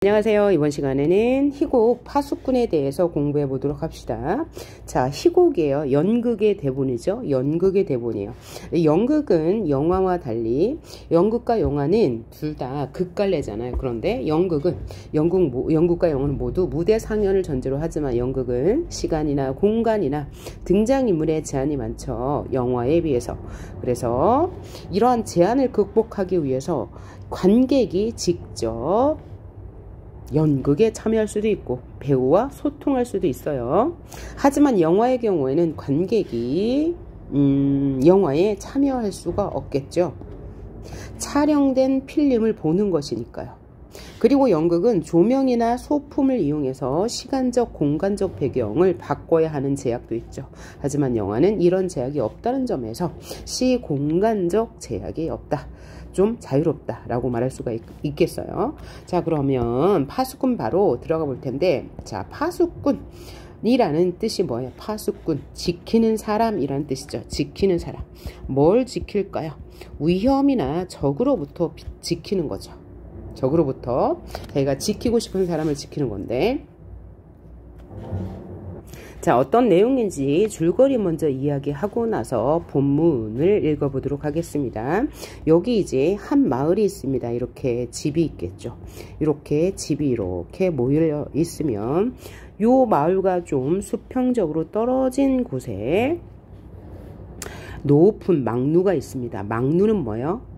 안녕하세요. 이번 시간에는 희곡 파수꾼에 대해서 공부해 보도록 합시다. 자, 희곡이에요. 연극의 대본이죠. 연극의 대본이에요. 연극은 영화와 달리 연극과 영화는 둘 다 극갈래잖아요. 그런데 연극은 연극과 영화는 모두 무대 상연을 전제로 하지만 연극은 시간이나 공간이나 등장인물의 제한이 많죠. 영화에 비해서. 그래서 이러한 제한을 극복하기 위해서 관객이 직접 연극에 참여할 수도 있고 배우와 소통할 수도 있어요. 하지만 영화의 경우에는 관객이 영화에 참여할 수가 없겠죠. 촬영된 필름을 보는 것이니까요. 그리고 연극은 조명이나 소품을 이용해서 시간적, 공간적 배경을 바꿔야 하는 제약도 있죠. 하지만 영화는 이런 제약이 없다는 점에서 시공간적 제약이 없다. 좀 자유롭다 라고 말할 수가 있겠어요. 자, 그러면 파수꾼 바로 들어가 볼 텐데, 자, 파수꾼이라는 뜻이 뭐예요? 파수꾼, 지키는 사람이라는 뜻이죠. 지키는 사람. 뭘 지킬까요? 위험이나 적으로부터 지키는 거죠. 적으로부터 자기가 지키고 싶은 사람을 지키는 건데, 자, 어떤 내용인지 줄거리 먼저 이야기하고 나서 본문을 읽어보도록 하겠습니다. 여기 이제 한 마을이 있습니다. 이렇게 집이 있겠죠. 이렇게 집이 이렇게 모여 있으면 요 마을과 좀 수평적으로 떨어진 곳에 높은 망루가 있습니다. 망루는 뭐예요?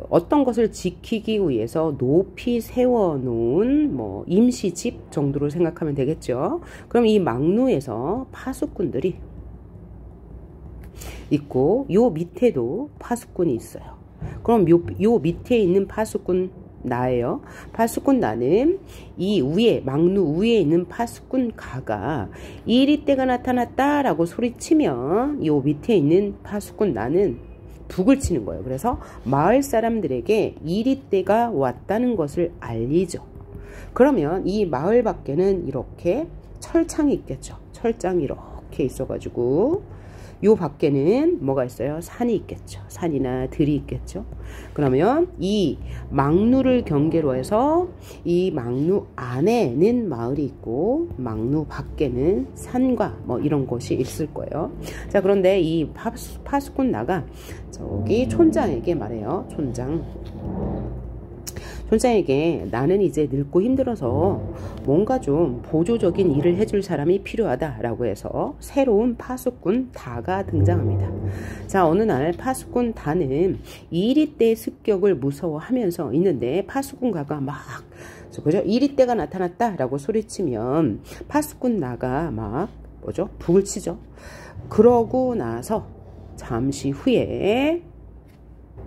어떤 것을 지키기 위해서 높이 세워놓은 임시집 정도로 생각하면 되겠죠. 그럼 이 망루에서 파수꾼들이 있고 요 밑에도 파수꾼이 있어요. 그럼 요 밑에 있는 파수꾼 나예요. 파수꾼 나는 이 위에 망루 위에 있는 파수꾼 가가 이리 때가 나타났다 라고 소리치면 요 밑에 있는 파수꾼 나는 북을 치는 거예요. 그래서 마을 사람들에게 이리 때가 왔다는 것을 알리죠. 그러면 이 마을 밖에는 이렇게 철창이 있겠죠. 철장이 이렇게 있어가지고 요 밖에는 뭐가 있어요? 산이 있겠죠. 산이나 들이 있겠죠. 그러면 이 망루를 경계로 해서 이 망루 안에는 마을이 있고 망루 밖에는 산과 이런 곳이 있을 거예요. 자, 그런데 이 파수꾼 나가 저기 촌장에게 말해요. 촌장에게 나는 이제 늙고 힘들어서 뭔가 좀 보조적인 일을 해줄 사람이 필요하다라고 해서 새로운 파수꾼 다가 등장합니다. 자, 어느 날 파수꾼 다는 이리 때 습격을 무서워하면서 있는데 파수꾼 가가 그죠? 이리 때가 나타났다라고 소리치면 파수꾼 나가 북을 치죠. 그러고 나서 잠시 후에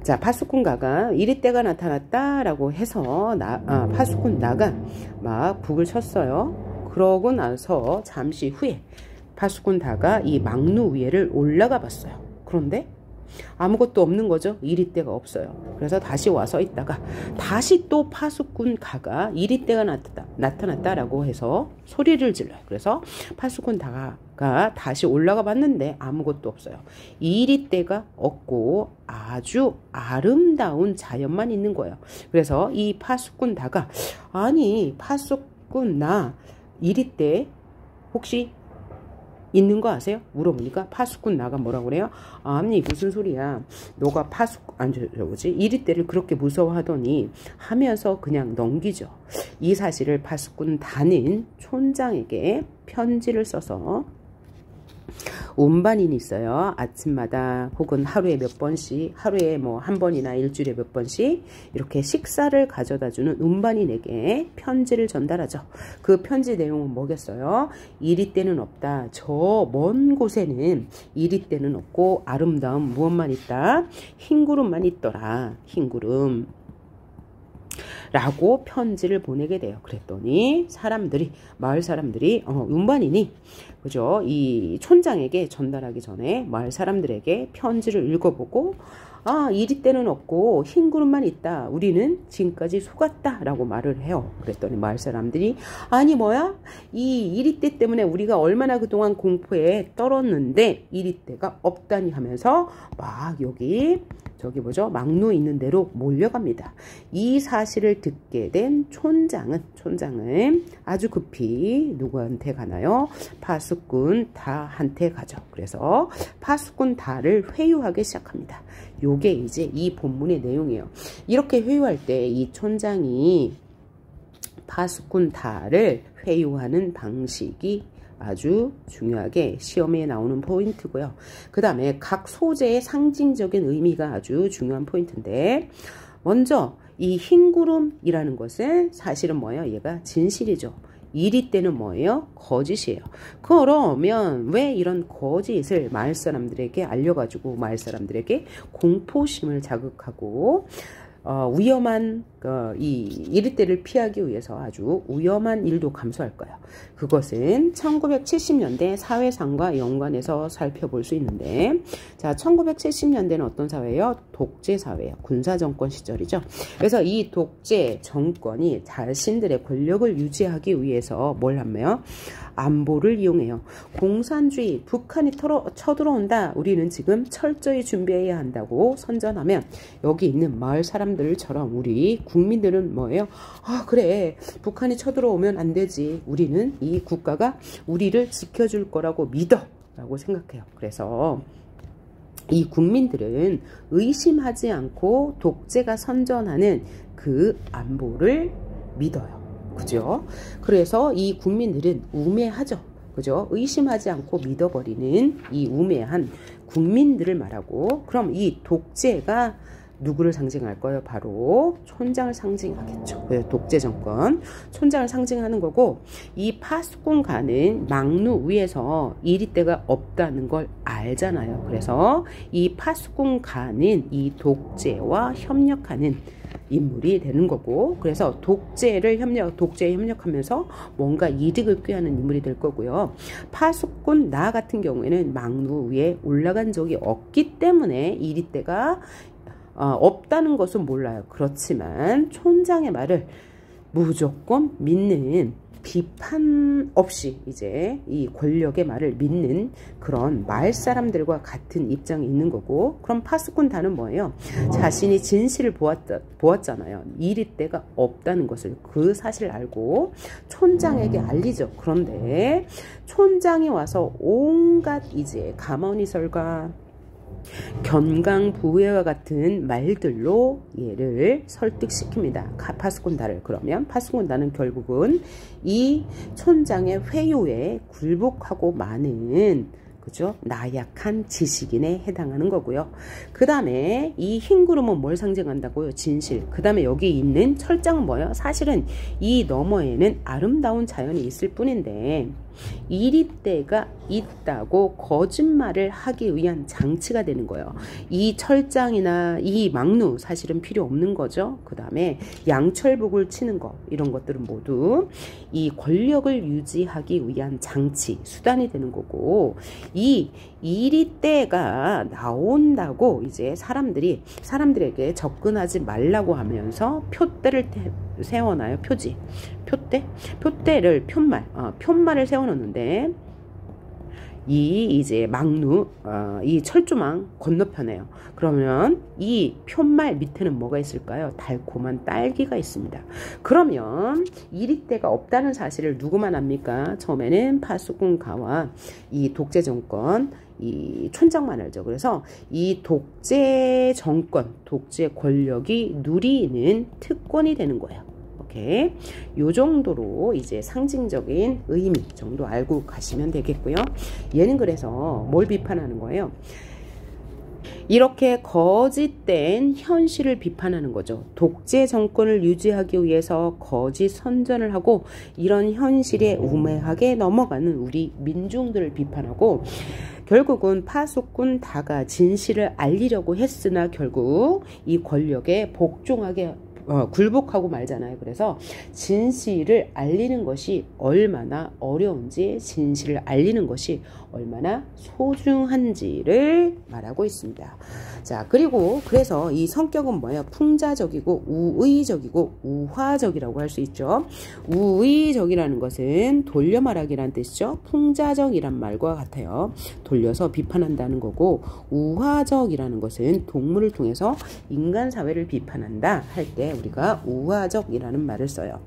자, 파수꾼 가가 이리 때가 나타났다 라고 해서 파수꾼 나가 북을 쳤어요. 그러고 나서 잠시 후에 파수꾼 다가 이 망루 위에를 올라가 봤어요. 그런데 아무것도 없는 거죠. 이리 때가 없어요. 그래서 다시 와서 있다가 다시 또 파수꾼 가가 이리 때가 나타났다라고 해서 소리를 질러요. 그래서 파수꾼 다가 다시 올라가 봤는데 아무것도 없어요. 이리 때가 없고 아주 아름다운 자연만 있는 거예요. 그래서 이 파수꾼 다가 아니 파수꾼 나 이리 때 혹시 있는 거 아세요? 물어보니까 파수꾼 나가 뭐라고 그래요? 아니 무슨 소리야. 너가 이리 때를 그렇게 무서워하더니 하면서 그냥 넘기죠. 이 사실을 파수꾼 다는 촌장에게 편지를 써서 운반인이 있어요. 아침마다 혹은 하루에 몇 번씩, 하루에 한 번이나 일주일에 몇 번씩 이렇게 식사를 가져다주는 운반인에게 편지를 전달하죠. 그 편지 내용은 뭐겠어요? 이리 때는 없다. 저 먼 곳에는 이리 때는 없고 아름다운 무엇만 있다? 흰 구름만 있더라. 흰 구름. 라고 편지를 보내게 돼요. 그랬더니 마을 사람들이 운반인이 그죠? 이 촌장에게 전달하기 전에 마을 사람들에게 편지를 읽어보고 이리 때는 없고 흰 구름만 있다. 우리는 지금까지 속았다 라고 말을 해요. 그랬더니 마을 사람들이 아니 뭐야? 이 이리 때 때문에 우리가 얼마나 그동안 공포에 떨었는데 이리 때가 없다니 하면서 여기 저기 뭐죠? 막루 있는 대로 몰려갑니다. 이 사실을 듣게 된 촌장은 아주 급히 누구한테 가나요? 파수꾼 다한테 가죠. 그래서 파수꾼 다를 회유하기 시작합니다. 요게 이제 이 본문의 내용이에요. 이렇게 회유할 때 이 촌장이 파수꾼 다를 회유하는 방식이 아주 중요하게 시험에 나오는 포인트고요. 그 다음에 각 소재의 상징적인 의미가 아주 중요한 포인트인데, 먼저 이 흰구름이라는 것은 사실은 뭐예요? 얘가 진실이죠. 이리 때는 뭐예요? 거짓이에요. 그러면 왜 이런 거짓을 마을 사람들에게 알려가지고 마을 사람들에게 공포심을 자극하고 위험한 이 이리때를 피하기 위해서 아주 위험한 일도 감수할 거예요. 그것은 1970년대 사회상과 연관해서 살펴볼 수 있는데, 자, 1970년대는 어떤 사회예요? 독재 사회예요. 군사정권 시절이죠. 그래서 이 독재 정권이 자신들의 권력을 유지하기 위해서 뭘 하며 안보를 이용해요. 공산주의, 북한이 쳐들어온다. 우리는 지금 철저히 준비해야 한다고 선전하면 여기 있는 마을 사람들처럼 우리 국민들은 뭐예요? 아, 그래. 북한이 쳐들어오면 안 되지. 우리는 이 국가가 우리를 지켜줄 거라고 믿어. 라고 생각해요. 그래서 이 국민들은 의심하지 않고 독재가 선전하는 그 안보를 믿어요. 그죠? 그래서 이 국민들은 우매하죠. 그죠? 의심하지 않고 믿어버리는 이 우매한 국민들을 말하고, 그럼 이 독재가 누구를 상징할 거예요? 바로 촌장을 상징하겠죠. 독재 정권, 촌장을 상징하는 거고, 이 파수꾼가는 막루 위에서 이리때가 없다는 걸 알잖아요. 그래서 이 파수꾼가는 이 독재와 협력하는 인물이 되는 거고, 그래서 독재에 협력하면서 뭔가 이득을 꾀하는 인물이 될 거고요. 파수꾼 나 같은 경우에는 막루 위에 올라간 적이 없기 때문에 이리때가 없다는 것은 몰라요. 그렇지만 촌장의 말을 무조건 믿는, 비판 없이 이제 이 권력의 말을 믿는 그런 마을 사람들과 같은 입장이 있는 거고, 그럼 파수꾼 다는 뭐예요? 자신이 진실을 보았잖아요. 이리때가 없다는 것을, 그 사실을 알고 촌장에게 알리죠. 그런데 촌장이 와서 온갖 이제 가만히설과 견강부회와 같은 말들로 얘를 설득시킵니다. 파수꾼다를. 그러면 파수꾼다는 결국은 이 촌장의 회유에 굴복하고 마는, 그죠? 나약한 지식인에 해당하는 거고요. 그 다음에 이 흰구름은 뭘 상징한다고요? 진실. 그 다음에 여기 있는 철장은 뭐예요? 사실은 이 너머에는 아름다운 자연이 있을 뿐인데 이리때가 있다고 거짓말을 하기 위한 장치가 되는 거예요. 이 철장이나 이 막루 사실은 필요 없는 거죠. 그 다음에 양철복을 치는 거, 이런 것들은 모두 이 권력을 유지하기 위한 장치, 수단이 되는 거고, 이 이리때가 나온다고 이제 사람들에게 접근하지 말라고 하면서 표대를 세워놔요. 표대를 세워놓는데, 이제 막루, 이 철조망 건너편에요. 그러면 이 표말 밑에는 뭐가 있을까요? 달콤한 딸기가 있습니다. 그러면 이리때가 없다는 사실을 누구만 압니까? 처음에는 파수꾼가와 이 독재 정권, 이 촌장만 알죠. 그래서 이 독재 정권, 독재 권력이 누리는 특권이 되는 거예요. 요 정도로 이제 상징적인 의미 정도 알고 가시면 되겠고요. 얘는 그래서 뭘 비판하는 거예요? 이렇게 거짓된 현실을 비판하는 거죠. 독재 정권을 유지하기 위해서 거짓 선전을 하고 이런 현실에 우매하게 넘어가는 우리 민중들을 비판하고, 결국은 파수꾼 다가 진실을 알리려고 했으나 결국 이 권력에 굴복하고 말잖아요. 그래서 진실을 알리는 것이 얼마나 어려운지, 진실을 알리는 것이 얼마나 소중한지를 말하고 있습니다. 자, 그리고 그래서 이 성격은 뭐예요? 풍자적이고 우의적이고 우화적이라고 할 수 있죠. 우의적이라는 것은 돌려 말하기란 뜻이죠. 풍자적이란 말과 같아요. 돌려서 비판한다는 거고, 우화적이라는 것은 동물을 통해서 인간 사회를 비판한다 할 때 우리가 우화적이라는 말을 써요.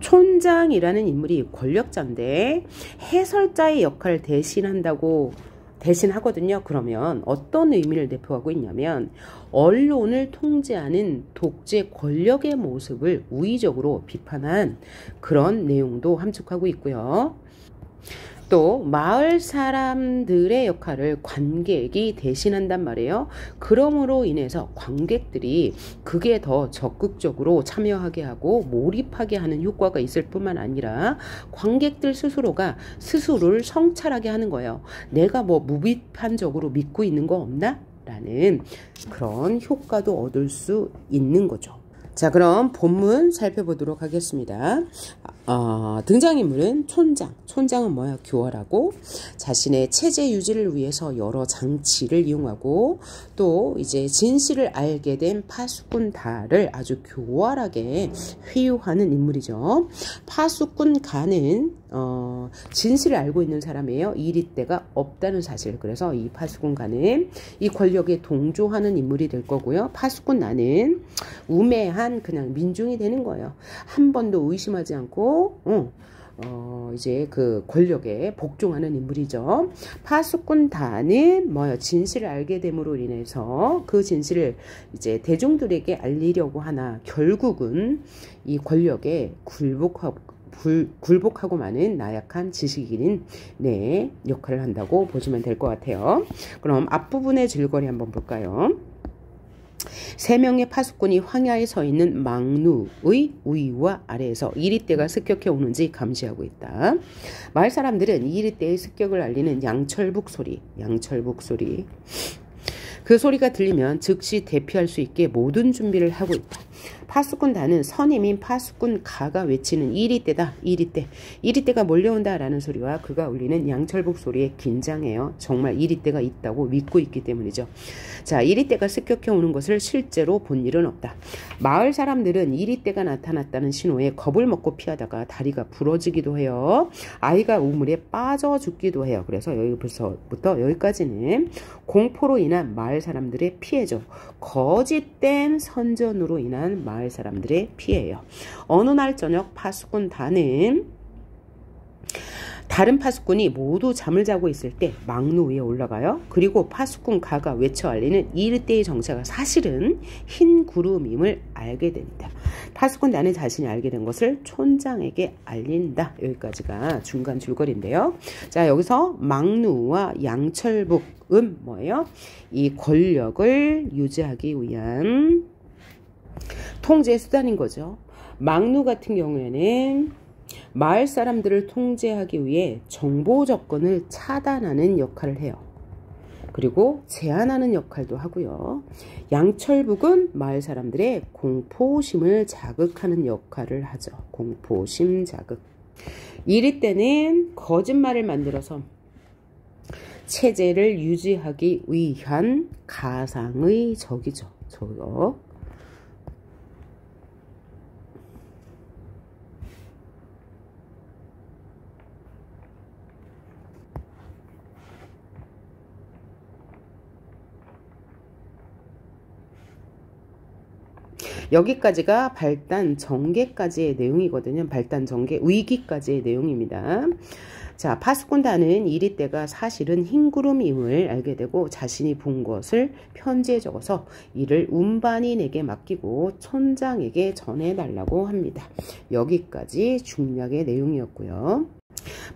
촌장이라는 인물이 권력자인데 해설자의 역할을 대신하거든요. 그러면 어떤 의미를 내포하고 있냐면 언론을 통제하는 독재 권력의 모습을 우의적으로 비판한 그런 내용도 함축하고 있고요. 또 마을 사람들의 역할을 관객이 대신한단 말이에요. 그러므로 인해서 관객들이 그게 더 적극적으로 참여하게 하고 몰입하게 하는 효과가 있을 뿐만 아니라 관객들 스스로가 스스로를 성찰하게 하는 거예요. 내가 뭐 무비판적으로 믿고 있는 거 없나? 라는 그런 효과도 얻을 수 있는 거죠. 자, 그럼 본문 살펴보도록 하겠습니다. 등장인물은 촌장. 촌장은 뭐야? 교활하고 자신의 체제 유지를 위해서 여러 장치를 이용하고 또 이제 진실을 알게 된 파수꾼 다를 아주 교활하게 회유하는 인물이죠. 파수꾼 가는 진실을 알고 있는 사람이에요. 이리때가 없다는 사실. 그래서 이 파수꾼 가는 이 권력에 동조하는 인물이 될 거고요. 파수꾼 나는 우매한 그냥 민중이 되는 거예요. 한 번도 의심하지 않고 이제 그 권력에 복종하는 인물이죠. 파수꾼 다는 뭐요? 진실을 알게 됨으로 인해서 그 진실을 이제 대중들에게 알리려고 하나 결국은 이 권력에 굴복하고 마는 나약한 지식인인 역할을 한다고 보시면 될 것 같아요. 그럼 앞부분의 줄거리 한번 볼까요? 3명의 파수꾼이 황야에 서 있는 망루의 위와 아래에서 이리떼가 습격해 오는지 감시하고 있다. 마을 사람들은 이리떼의 습격을 알리는 양철북 소리, 그 소리가 들리면 즉시 대피할 수 있게 모든 준비를 하고 있다. 파수꾼 다는 선임인 파수꾼 가가 외치는 이리떼다, 이리떼가 몰려온다 라는 소리와 그가 울리는 양철북 소리에 긴장해요. 정말 이리떼가 있다고 믿고 있기 때문이죠. 자, 이리떼가 습격해 오는 것을 실제로 본 일은 없다. 마을 사람들은 이리떼가 나타났다는 신호에 겁을 먹고 피하다가 다리가 부러지기도 해요. 아이가 우물에 빠져 죽기도 해요. 그래서 여기부터 여기까지는 공포로 인한 마을 사람들의 피해죠. 거짓된 선전으로 인한 마을 사람들의 피해예요. 어느 날 저녁 파수꾼 다는 다른 파수꾼이 모두 잠을 자고 있을 때 망루 위에 올라가요. 그리고 파수꾼 가가 외쳐 알리는 이리떼의 정체가 사실은 흰 구름임을 알게 됩니다. 파수꾼 나는 자신이 알게 된 것을 촌장에게 알린다. 여기까지가 중간 줄거리인데요. 자, 여기서 망루와 양철북은 뭐예요? 이 권력을 유지하기 위한 통제 수단인 거죠. 망루 같은 경우에는 마을 사람들을 통제하기 위해 정보 접근을 차단하는 역할을 해요. 그리고 제한하는 역할도 하고요. 양철북은 마을 사람들의 공포심을 자극하는 역할을 하죠. 공포심 자극. 이리떼는 거짓말을 만들어서 체제를 유지하기 위한 가상의 적이죠. 적. 여기까지가 발단 전개까지의 내용이거든요. 발단 전개 위기까지의 내용입니다. 자, 파수꾼단은 이리 때가 사실은 흰구름임을 알게 되고 자신이 본 것을 편지에 적어서 이를 운반인에게 맡기고 촌장에게 전해달라고 합니다. 여기까지 중략의 내용이었고요.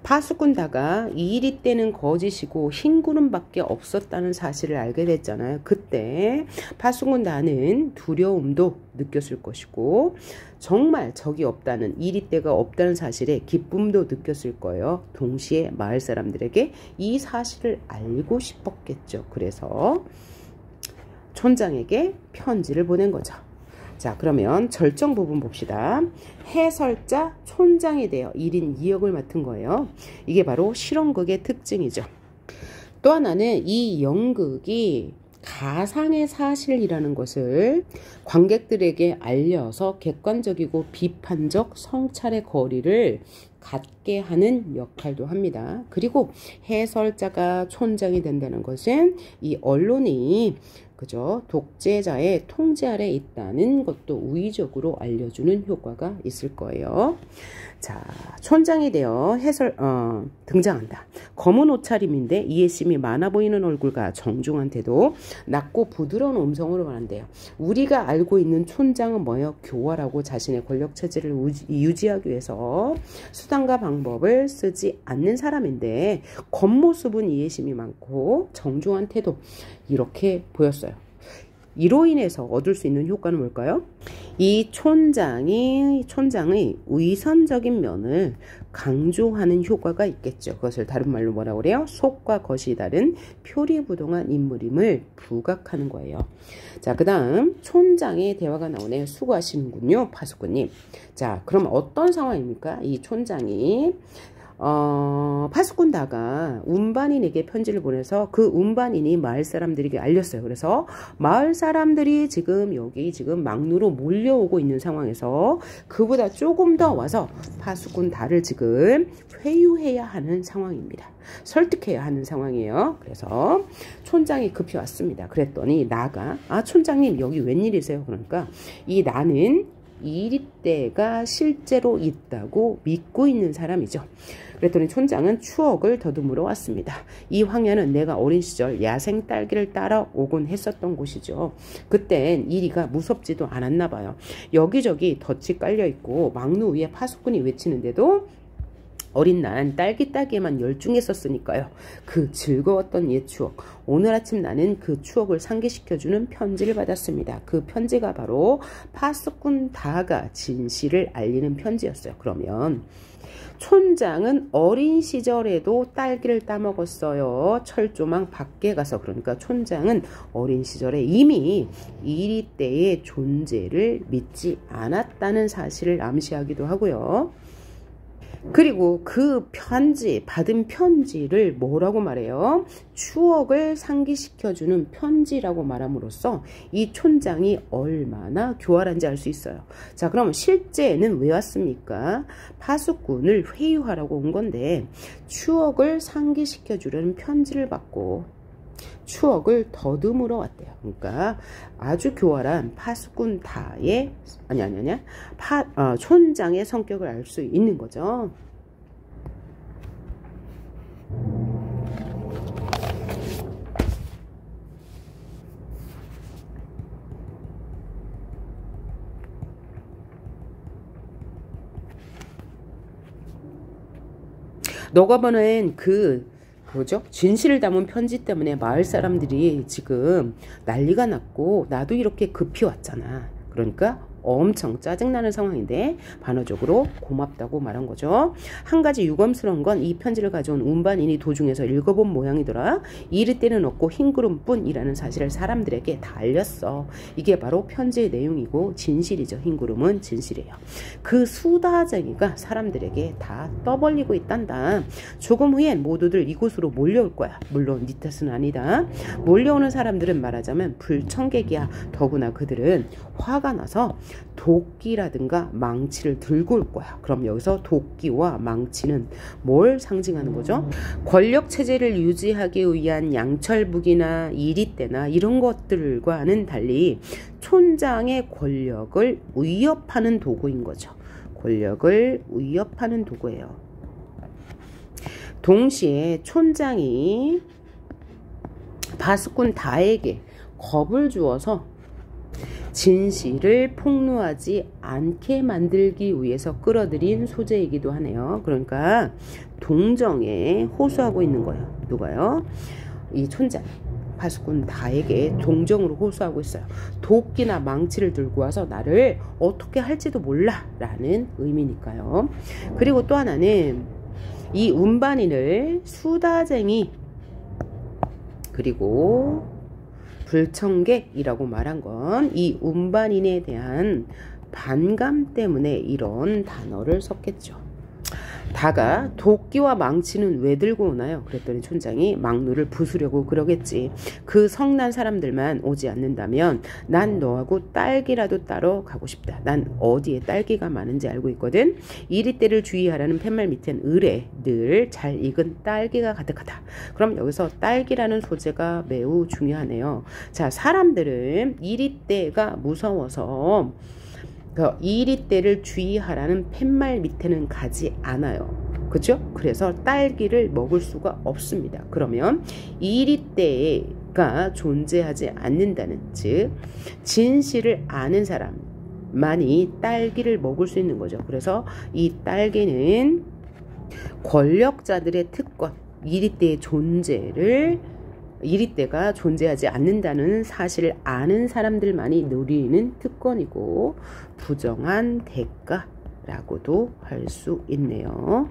파수꾼다가 이리 때는 거짓이고 흰구름밖에 없었다는 사실을 알게 됐잖아요. 그때 파수꾼다는 두려움도 느꼈을 것이고 정말 적이 없다는 이리 때가 없다는 사실에 기쁨도 느꼈을 거예요. 동시에 마을 사람들에게 이 사실을 알고 싶었겠죠. 그래서 촌장에게 편지를 보낸 거죠. 자, 그러면 절정 부분 봅시다. 해설자 촌장이 되어 1인 2역을 맡은 거예요. 이게 바로 실험극의 특징이죠. 또 하나는 이 연극이 가상의 사실이라는 것을 관객들에게 알려서 객관적이고 비판적 성찰의 거리를 갖게 하는 역할도 합니다. 그리고 해설자가 촌장이 된다는 것은 이 언론이 그죠? 독재자의 통제 아래 있다는 것도 우의적으로 알려주는 효과가 있을 거예요. 자, 촌장이 되어 등장한다. 검은 옷차림인데 이해심이 많아 보이는 얼굴과 정중한 태도, 낮고 부드러운 음성으로 말한대요. 우리가 알고 있는 촌장은 뭐예요? 교활하고 자신의 권력 체제를 유지하기 위해서 수단과 방법을 쓰지 않는 사람인데 겉모습은 이해심이 많고 정중한 태도 이렇게 보였어요. 이로 인해서 얻을 수 있는 효과는 뭘까요? 이 촌장의 위선적인 면을 강조하는 효과가 있겠죠. 그것을 다른 말로 뭐라고 그래요? 속과 겉이 다른 표리부동한 인물임을 부각하는 거예요. 자, 그 다음 촌장의 대화가 나오네요. 수고하시는군요, 파수꾼님. 자, 그럼 어떤 상황입니까? 이 촌장이 파수꾼다가 운반인에게 편지를 보내서 그 운반인이 마을 사람들에게 알렸어요. 그래서 마을 사람들이 여기 막루로 몰려오고 있는 상황에서 그보다 조금 더 와서 파수꾼다를 지금 회유해야 하는 상황입니다. 설득해야 하는 상황이에요. 그래서 촌장이 급히 왔습니다. 그랬더니 나가 촌장님 여기 웬일이세요? 그러니까 이 나는 이리때가 실제로 있다고 믿고 있는 사람이죠. 그랬더니 촌장은 추억을 더듬으러 왔습니다. 이 황야는 내가 어린 시절 야생 딸기를 따라오곤 했었던 곳이죠. 그땐 이리가 무섭지도 않았나 봐요. 여기저기 덫이 깔려있고 막루 위에 파수꾼이 외치는데도 어린 난 딸기 따기에만 열중했었으니까요. 그 즐거웠던 옛 추억. 오늘 아침 나는 그 추억을 상기시켜주는 편지를 받았습니다. 그 편지가 바로 파수꾼 다가 진실을 알리는 편지였어요. 그러면 촌장은 어린 시절에도 딸기를 따먹었어요. 철조망 밖에 가서. 그러니까 촌장은 어린 시절에 이미 이리때의 존재를 믿지 않았다는 사실을 암시하기도 하고요. 그리고 그 받은 편지를 뭐라고 말해요? 추억을 상기시켜주는 편지라고 말함으로써 이 촌장이 얼마나 교활한지 알 수 있어요. 자, 그럼 실제는 왜 왔습니까? 파수꾼을 회유하라고 온 건데 추억을 상기시켜주려는 편지를 받고 추억을 더듬으러 왔대요. 그러니까 아주 교활한 파수꾼 다의 촌장의 성격을 알 수 있는 거죠. 너가 보낸 진실을 담은 편지 때문에 마을 사람들이 지금 난리가 났고 나도 이렇게 급히 왔잖아. 그러니까 엄청 짜증나는 상황인데 반어적으로 고맙다고 말한 거죠. 한 가지 유감스러운 건 이 편지를 가져온 운반인이 도중에서 읽어본 모양이더라. 이르때는 없고 흰구름뿐이라는 사실을 사람들에게 다 알렸어. 이게 바로 편지의 내용이고 진실이죠. 흰구름은 진실이에요. 그 수다쟁이가 사람들에게 다 떠벌리고 있단다. 조금 후엔 모두들 이곳으로 몰려올 거야. 물론 네 탓은 아니다. 몰려오는 사람들은 말하자면 불청객이야. 더구나 그들은 화가 나서 도끼라든가 망치를 들고 올 거야. 그럼 여기서 도끼와 망치는 뭘 상징하는 거죠? 권력 체제를 유지하기 위한 양철무기나 이리떼나 이런 것들과는 달리 촌장의 권력을 위협하는 도구인 거죠. 권력을 위협하는 도구예요. 동시에 촌장이 파수꾼 다에게 겁을 주어서 진실을 폭로하지 않게 만들기 위해서 끌어들인 소재이기도 하네요. 그러니까 동정에 호소하고 있는 거예요. 누가요? 이 촌장 파수꾼 다에게 동정으로 호소하고 있어요. 도끼나 망치를 들고 와서 나를 어떻게 할지도 몰라 라는 의미니까요. 그리고 또 하나는 이 운반인을 수다쟁이 그리고 불청객이라고 말한 건 이 운반인에 대한 반감 때문에 이런 단어를 썼겠죠. 다가 도끼와 망치는 왜 들고 오나요? 그랬더니 촌장이 망루를 부수려고 그러겠지. 그 성난 사람들만 오지 않는다면 난 너하고 딸기라도 따러 가고 싶다. 난 어디에 딸기가 많은지 알고 있거든. 이리떼를 주의하라는 팻말 밑엔 을에 늘 잘 익은 딸기가 가득하다. 그럼 여기서 딸기라는 소재가 매우 중요하네요. 자, 사람들은 이리떼가 무서워서 이리떼를 주의하라는 팻말 밑에는 가지 않아요. 그죠? 그래서 딸기를 먹을 수가 없습니다. 그러면 이리떼가 존재하지 않는다는, 즉 진실을 아는 사람만이 딸기를 먹을 수 있는 거죠. 그래서 이 딸기는 권력자들의 특권, 이리떼가 존재하지 않는다는 사실을 아는 사람들만이 누리는 특권이고 부정한 대가라고도 할 수 있네요.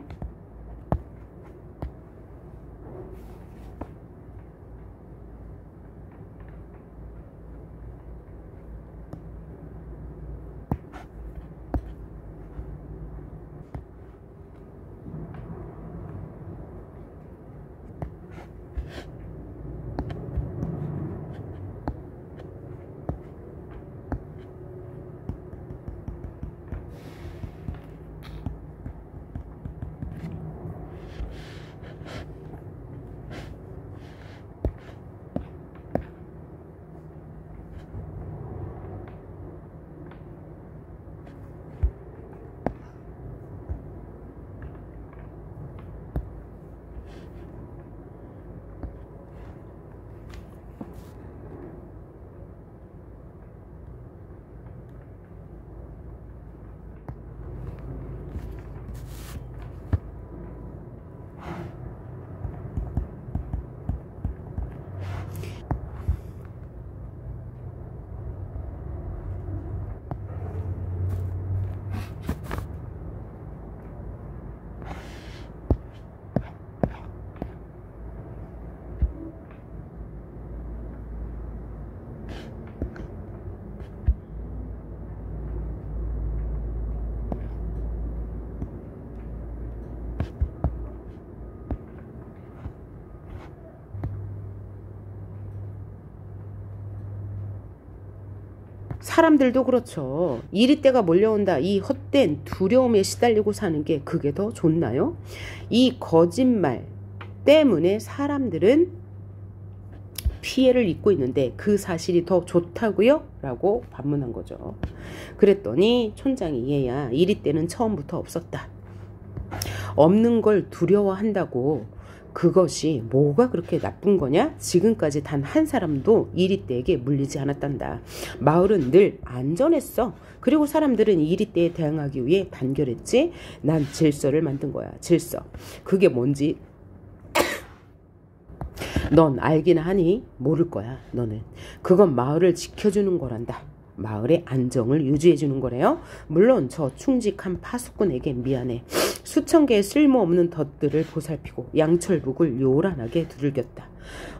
사람들도 그렇죠. 이리떼가 몰려온다. 이 헛된 두려움에 시달리고 사는 게 그게 더 좋나요? 이 거짓말 때문에 사람들은 피해를 입고 있는데 그 사실이 더 좋다고요? 라고 반문한 거죠. 그랬더니 촌장이 얘야, 이리떼는 처음부터 없었다. 없는 걸 두려워한다고 그것이 뭐가 그렇게 나쁜 거냐? 지금까지 단 한 사람도 이리떼에게 물리지 않았단다. 마을은 늘 안전했어. 그리고 사람들은 이리떼에 대항하기 위해 단결했지. 난 질서를 만든 거야. 질서. 그게 뭔지 넌 알긴 하니? 모를 거야. 너는. 그건 마을을 지켜주는 거란다. 마을의 안정을 유지해주는 거래요. 물론 저 충직한 파수꾼에게 미안해. 수천 개의 쓸모없는 덫들을 보살피고 양철북을 요란하게 두들겼다.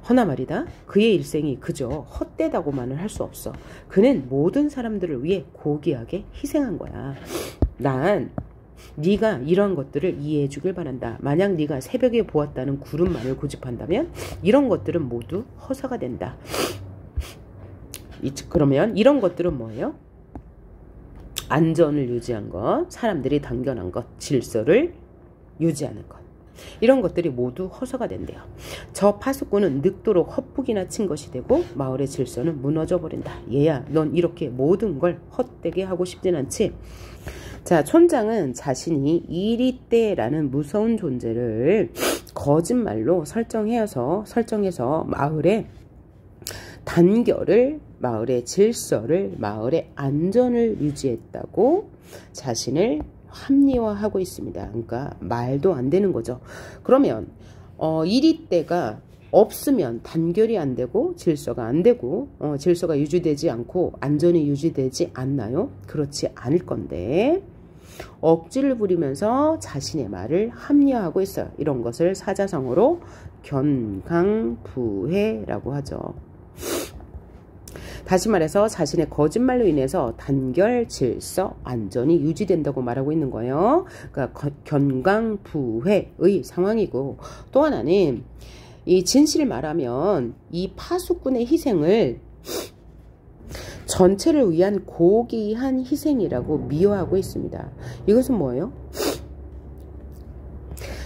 허나 말이다. 그의 일생이 그저 헛되다고만은 할 수 없어. 그는 모든 사람들을 위해 고귀하게 희생한 거야. 난 네가 이런 것들을 이해해 주길 바란다. 만약 네가 새벽에 보았다는 구름만을 고집한다면 이런 것들은 모두 허사가 된다. 그러면 이런 것들은 뭐예요? 안전을 유지한 것, 사람들이 당겨난 것, 질서를 유지하는 것, 이런 것들이 모두 허서가 된대요. 저 파수꾼은 늙도록 헛북이나 친 것이 되고 마을의 질서는 무너져 버린다. 얘야, 넌 이렇게 모든 걸 헛되게 하고 싶진 않지? 자, 촌장은 자신이 이리떼라는 무서운 존재를 거짓말로 설정해서 마을의 단결을, 마을의 질서를, 마을의 안전을 유지했다고 자신을 합리화하고 있습니다. 그러니까 말도 안 되는 거죠. 그러면 이리떼가 없으면 단결이 안 되고 질서가 안 되고 질서가 유지되지 않고 안전이 유지되지 않나요? 그렇지 않을 건데 억지를 부리면서 자신의 말을 합리화하고 있어요. 이런 것을 사자성어로 견강부회라고 하죠. 다시 말해서 자신의 거짓말로 인해서 단결, 질서, 안전이 유지된다고 말하고 있는 거예요. 그러니까 견강부회의 상황이고, 또 하나는 이 진실을 말하면 이 파수꾼의 희생을 전체를 위한 고귀한 희생이라고 미화하고 있습니다. 이것은 뭐예요?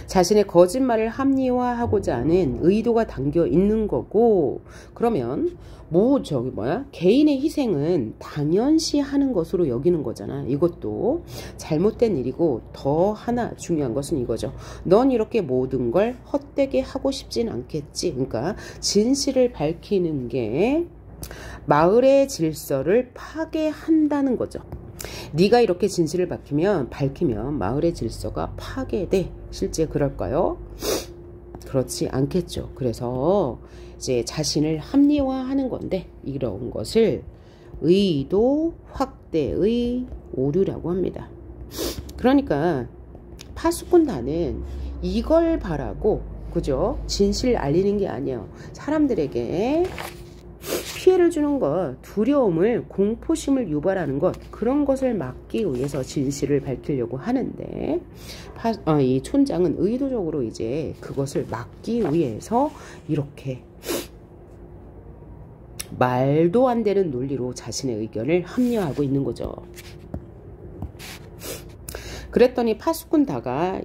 자신의 거짓말을 합리화하고자 하는 의도가 담겨 있는 거고, 그러면 개인의 희생은 당연시 하는 것으로 여기는 거잖아. 이것도 잘못된 일이고, 더 하나 중요한 것은 이거죠. 넌 이렇게 모든 걸 헛되게 하고 싶진 않겠지. 그러니까 진실을 밝히는 게 마을의 질서를 파괴한다는 거죠. 네가 이렇게 진실을 밝히면 마을의 질서가 파괴돼. 실제 그럴까요? 그렇지 않겠죠. 그래서 이제 자신을 합리화하는 건데, 이런 것을 의도 확대의 오류라고 합니다. 그러니까 파수꾼단은 이걸 바라고, 그죠? 진실 알리는 게 아니에요. 사람들에게 피해를 주는 것, 두려움을, 공포심을 유발하는 것, 그런 것을 막기 위해서 진실을 밝히려고 하는데, 이 촌장은 의도적으로 이제 그것을 막기 위해서 이렇게 말도 안 되는 논리로 자신의 의견을 합리화하고 있는 거죠. 그랬더니 파수꾼 다가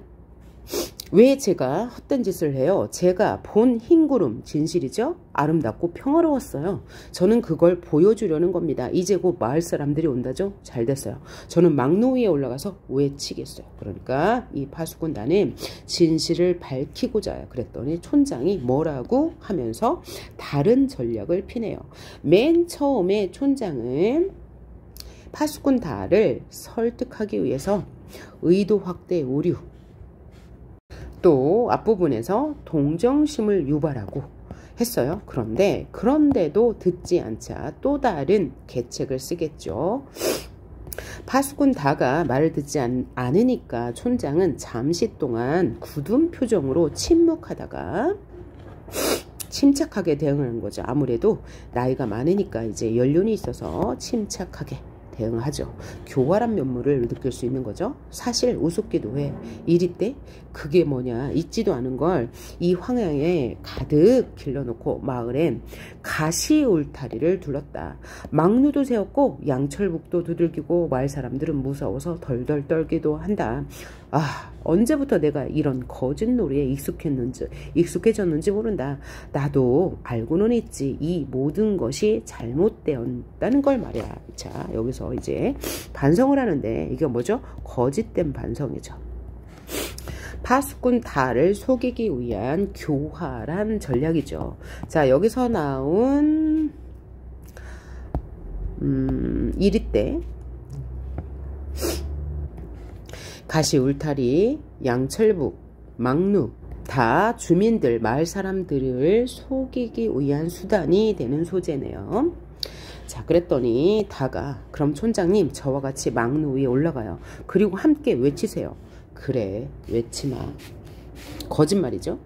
왜 제가 헛된 짓을 해요? 제가 본 흰구름, 진실이죠? 아름답고 평화로웠어요. 저는 그걸 보여주려는 겁니다. 이제 곧 마을 사람들이 온다죠? 잘 됐어요. 저는 막루 위에 올라가서 외치겠어요. 그러니까 이 파수꾼단은 진실을 밝히고자 그랬더니 촌장이 뭐라고 하면서 다른 전략을 피네요. 맨 처음에 촌장은 파수꾼 다를 설득하기 위해서 의도 확대 오류, 또 앞부분에서 동정심을 유발하고 했어요. 그런데도 듣지 않자 또 다른 계책을 쓰겠죠. 파수꾼 다가 말을 듣지 않으니까 촌장은 잠시 동안 굳은 표정으로 침묵하다가 침착하게 대응하는 거죠. 아무래도 나이가 많으니까 이제 연륜이 있어서 침착하게 대응하죠. 교활한 면모를 느낄 수 있는 거죠. 사실 우습기도 해. 이리때 그게 뭐냐, 있지도 않은 걸 이 황야에 가득 길러놓고 마을엔 가시 울타리를 둘렀다. 막루도 세웠고 양철북도 두들기고 마을 사람들은 무서워서 덜덜 떨기도 한다. 언제부터 내가 이런 거짓놀이에 익숙해졌는지 모른다. 나도 알고는 있지. 이 모든 것이 잘못되었다는 걸 말이야. 자, 여기서 이제 반성을 하는데 이게 뭐죠? 거짓된 반성이죠. 파수꾼 다를 속이기 위한 교활한 전략이죠. 자, 여기서 나온 이리때, 가시 울타리, 양철북, 막루 다 주민들, 마을 사람들을 속이기 위한 수단이 되는 소재네요. 자, 그랬더니 다가 그럼 촌장님 저와 같이 막루 위에 올라가요. 그리고 함께 외치세요. 그래, 외치마. 거짓말이죠.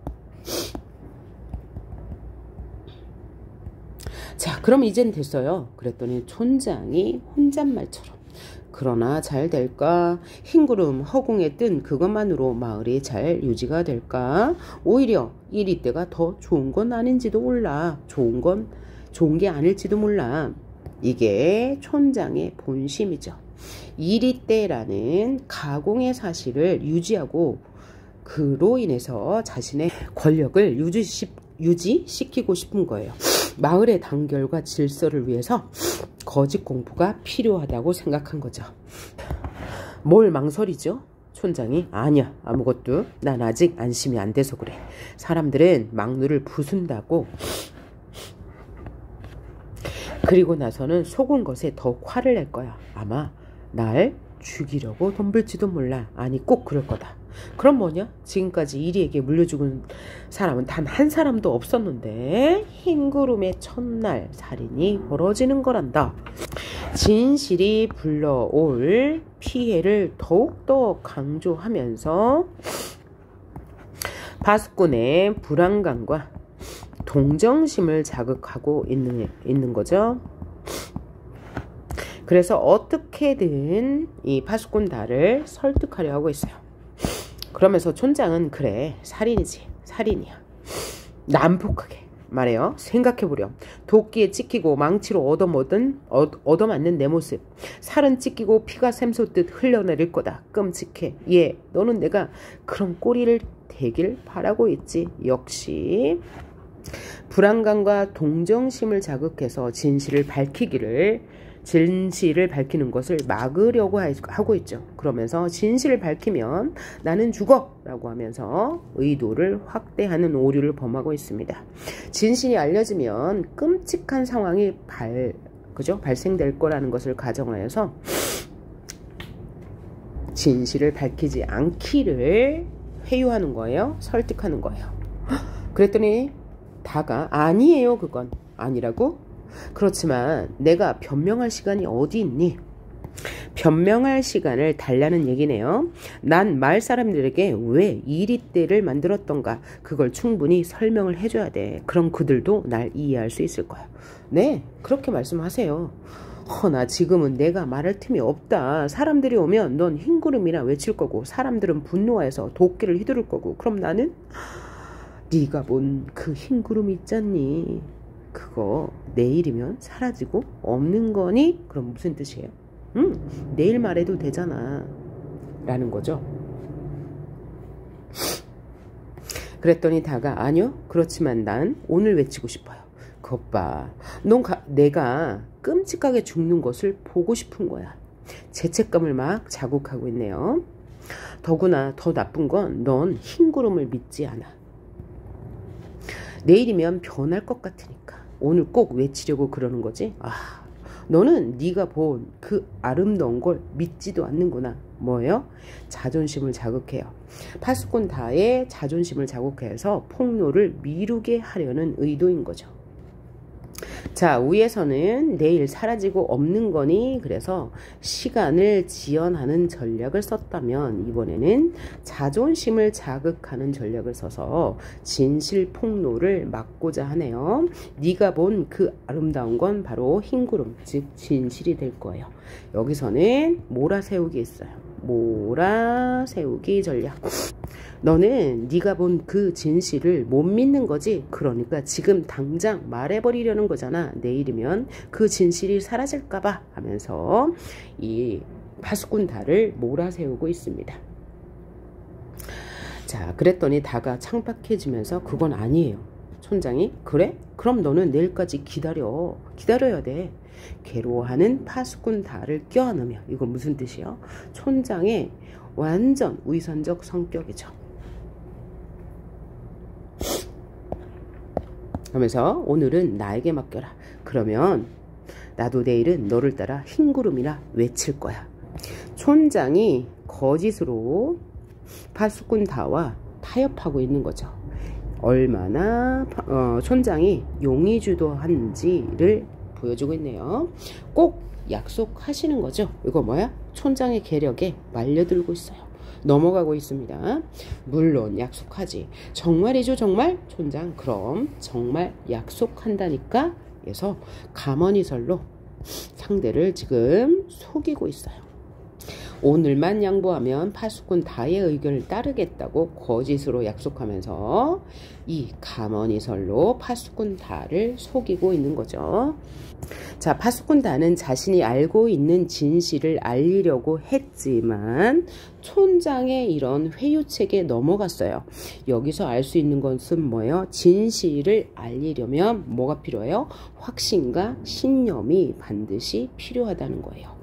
자, 그럼 이젠 됐어요. 그랬더니 촌장이 혼잣말처럼, 그러나 잘 될까? 흰구름 허공에 뜬 그것만으로 마을이 잘 유지가 될까? 오히려 이리때가 더 좋은 건 아닌지도 몰라. 좋은 게 아닐지도 몰라. 이게 촌장의 본심이죠. 이리떼라는 가공의 사실을 유지하고 그로 인해서 자신의 권력을 유지시키고 싶은 거예요. 마을의 단결과 질서를 위해서 거짓 공포가 필요하다고 생각한 거죠. 뭘 망설이죠? 촌장이 아니야, 아무것도. 난 아직 안심이 안 돼서 그래. 사람들은 막루를 부순다고, 그리고 나서는 속은 것에 더욱 화를 낼 거야. 아마 날 죽이려고 덤빌지도 몰라. 아니, 꼭 그럴 거다. 그럼 뭐냐? 지금까지 이리에게 물려죽은 사람은 단 한 사람도 없었는데 흰구름의 첫날 살인이 벌어지는 거란다. 진실이 불러올 피해를 더욱더 강조하면서 파수꾼의 불안감과 동정심을 자극하고 있는 거죠. 그래서 어떻게든 이 파수꾼 다를 설득하려 하고 있어요. 그러면서 촌장은 그래, 살인이지, 살인이야. 난폭하게 말해요. 생각해보렴. 도끼에 찍히고 망치로 얻어맞는 내 모습. 살은 찢기고 피가 샘솟듯 흘러내릴 거다. 끔찍해. 예, 너는 내가 그런 꼴을 되길 바라고 있지. 역시 불안감과 동정심을 자극해서 진실을 밝히는 것을 막으려고 하고 있죠. 그러면서 진실을 밝히면 나는 죽어 라고 하면서 의도를 확대하는 오류를 범하고 있습니다. 진실이 알려지면 끔찍한 상황이 발생될 거라는 것을 가정하여서 진실을 밝히지 않기를 회유하는 거예요. 설득하는 거예요. 그랬더니 다가 아니에요, 그건 아니라고? 그렇지만 내가 변명할 시간이 어디 있니? 변명할 시간을 달라는 얘기네요. 난 마을 사람들에게 왜 이리떼를 만들었던가 그걸 충분히 설명을 해줘야 돼. 그럼 그들도 날 이해할 수 있을 거야. 네, 그렇게 말씀하세요. 나 지금은 내가 말할 틈이 없다. 사람들이 오면 넌 흰구름이라 외칠 거고 사람들은 분노해서 도끼를 휘두를 거고 그럼 나는 네가 본 그 흰구름 있잖니. 그거 내일이면 사라지고 없는 거니? 그럼 무슨 뜻이에요? 내일 말해도 되잖아 라는 거죠. 그랬더니 다가 아니요, 그렇지만 난 오늘 외치고 싶어요. 그것 봐, 내가 끔찍하게 죽는 것을 보고 싶은 거야. 죄책감을 막 자극하고 있네요. 더구나 더 나쁜 건 넌 흰구름을 믿지 않아. 내일이면 변할 것 같으니까 오늘 꼭 외치려고 그러는 거지. 너는 네가 본 그 아름다운 걸 믿지도 않는구나. 뭐예요? 자존심을 자극해요. 파수꾼 다의 자존심을 자극해서 폭로를 미루게 하려는 의도인 거죠. 자, 위에서는 내일 사라지고 없는 거니 그래서 시간을 지연하는 전략을 썼다면 이번에는 자존심을 자극하는 전략을 써서 진실 폭로를 막고자 하네요. 네가 본 그 아름다운 건 바로 흰구름, 즉 진실이 될 거예요. 여기서는 몰아세우기 있어요. 몰아세우기 전략. 너는 네가 본 그 진실을 못 믿는 거지. 그러니까 지금 당장 말해버리려는 거잖아. 내일이면 그 진실이 사라질까봐 하면서 이 파수꾼 다를 몰아세우고 있습니다. 자, 그랬더니 다가 창박해지면서 그건 아니에요. 촌장이 그래? 그럼 너는 내일까지 기다려야 돼. 괴로워하는 파수꾼 다를 껴안으며. 이건 무슨 뜻이에요? 촌장의 완전 위선적 성격이죠. 하면서 오늘은 나에게 맡겨라. 그러면 나도 내일은 너를 따라 흰구름이라 외칠 거야. 촌장이 거짓으로 파수꾼 다와 타협하고 있는 거죠. 얼마나 촌장이 용의주도한지를 보여주고 있네요. 꼭 약속하시는 거죠. 이거 뭐야? 촌장의 계략에 말려들고 있어요. 넘어가고 있습니다. 물론 약속하지. 정말이죠, 정말? 촌장, 그럼 정말 약속한다니까? 그래서 가머니설로 상대를 지금 속이고 있어요. 오늘만 양보하면 파수꾼 다의 의견을 따르겠다고 거짓으로 약속하면서 이 가머니설로 파수꾼 다를 속이고 있는 거죠. 자, 파수꾼 다는 자신이 알고 있는 진실을 알리려고 했지만 촌장의 이런 회유책에 넘어갔어요. 여기서 알 수 있는 것은 뭐예요? 진실을 알리려면 뭐가 필요해요? 확신과 신념이 반드시 필요하다는 거예요.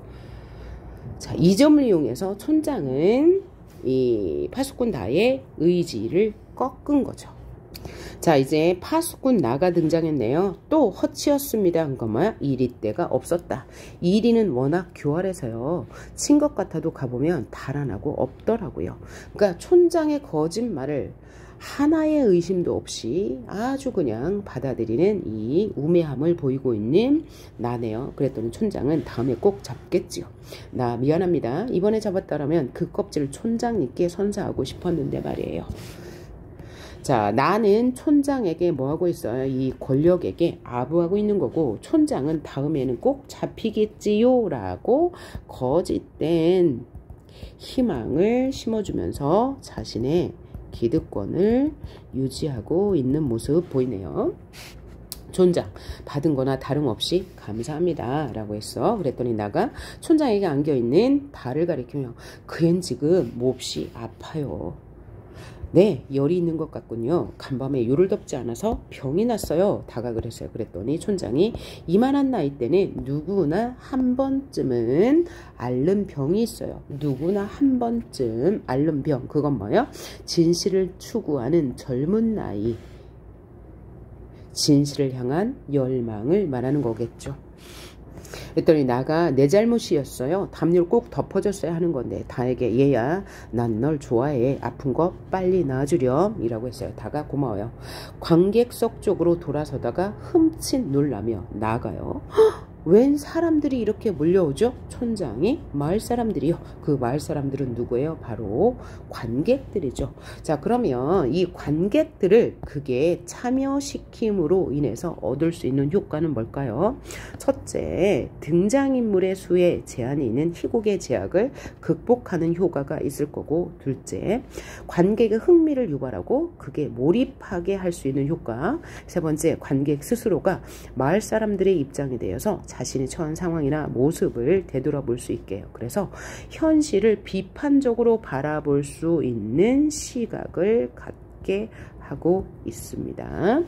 자, 이 점을 이용해서 촌장은 이 파수꾼 다의 의지를 꺾은 거죠. 자, 이제 파수꾼 나가 등장했네요. 또 허치였습니다. 그러니까 뭐야? 이리때가 없었다. 이리는 워낙 교활해서요. 친 것 같아도 가보면 달아나고 없더라고요. 그러니까 촌장의 거짓말을 하나의 의심도 없이 아주 그냥 받아들이는 이 우매함을 보이고 있는 나네요. 그랬더니 촌장은 다음에 꼭 잡겠지요. 나 미안합니다. 이번에 잡았다라면 그 껍질을 촌장님께 선사하고 싶었는데 말이에요. 자, 나는 촌장에게 뭐하고 있어요? 이 권력에게 아부하고 있는 거고, 촌장은 다음에는 꼭 잡히겠지요 라고 거짓된 희망을 심어주면서 자신의 기득권을 유지하고 있는 모습 보이네요. 촌장, 받은 거나 다름없이 감사합니다 라고 했어. 그랬더니 나가 촌장에게 안겨있는 발을 가리키며 그앤 지금 몹시 아파요. 네, 열이 있는 것 같군요. 간밤에 요를 덮지 않아서 병이 났어요. 다가 그랬어요. 그랬더니 촌장이 이만한 나이 때는 누구나 한 번쯤은 앓는 병이 있어요. 누구나 한 번쯤 앓는 병. 그건 뭐예요? 진실을 추구하는 젊은 나이. 진실을 향한 열망을 말하는 거겠죠. 그랬더니 나가 내 잘못이었어요. 담요를 꼭 덮어줬어야 하는 건데 다에게 얘야 난 널 좋아해. 아픈 거 빨리 나아주렴 이라고 했어요. 다가 고마워요. 관객석 쪽으로 돌아서다가 흠칫 놀라며 나가요. 웬 사람들이 이렇게 몰려오죠? 촌장이 마을 사람들이요. 그 마을 사람들은 누구예요? 바로 관객들이죠. 자, 그러면 이 관객들을 그게 참여시킴으로 인해서 얻을 수 있는 효과는 뭘까요? 첫째, 등장인물의 수에 제한이 있는 희곡의 제약을 극복하는 효과가 있을 거고, 둘째, 관객의 흥미를 유발하고 그게 몰입하게 할 수 있는 효과, 세 번째, 관객 스스로가 마을 사람들의 입장이 되어서 자신이 처한 상황이나 모습을 되돌아볼 수 있게 해요. 그래서 현실을 비판적으로 바라볼 수 있는 시각을 갖게 하고 있습니다.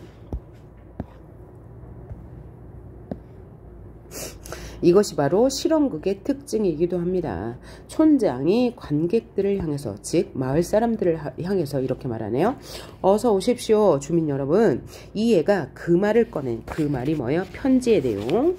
이것이 바로 실험극의 특징이기도 합니다. 촌장이 관객들을 향해서, 즉 마을 사람들을 향해서 이렇게 말하네요. 어서 오십시오 주민 여러분. 이 애가 그 말을 꺼낸 그 말이 뭐예요? 편지의 내용.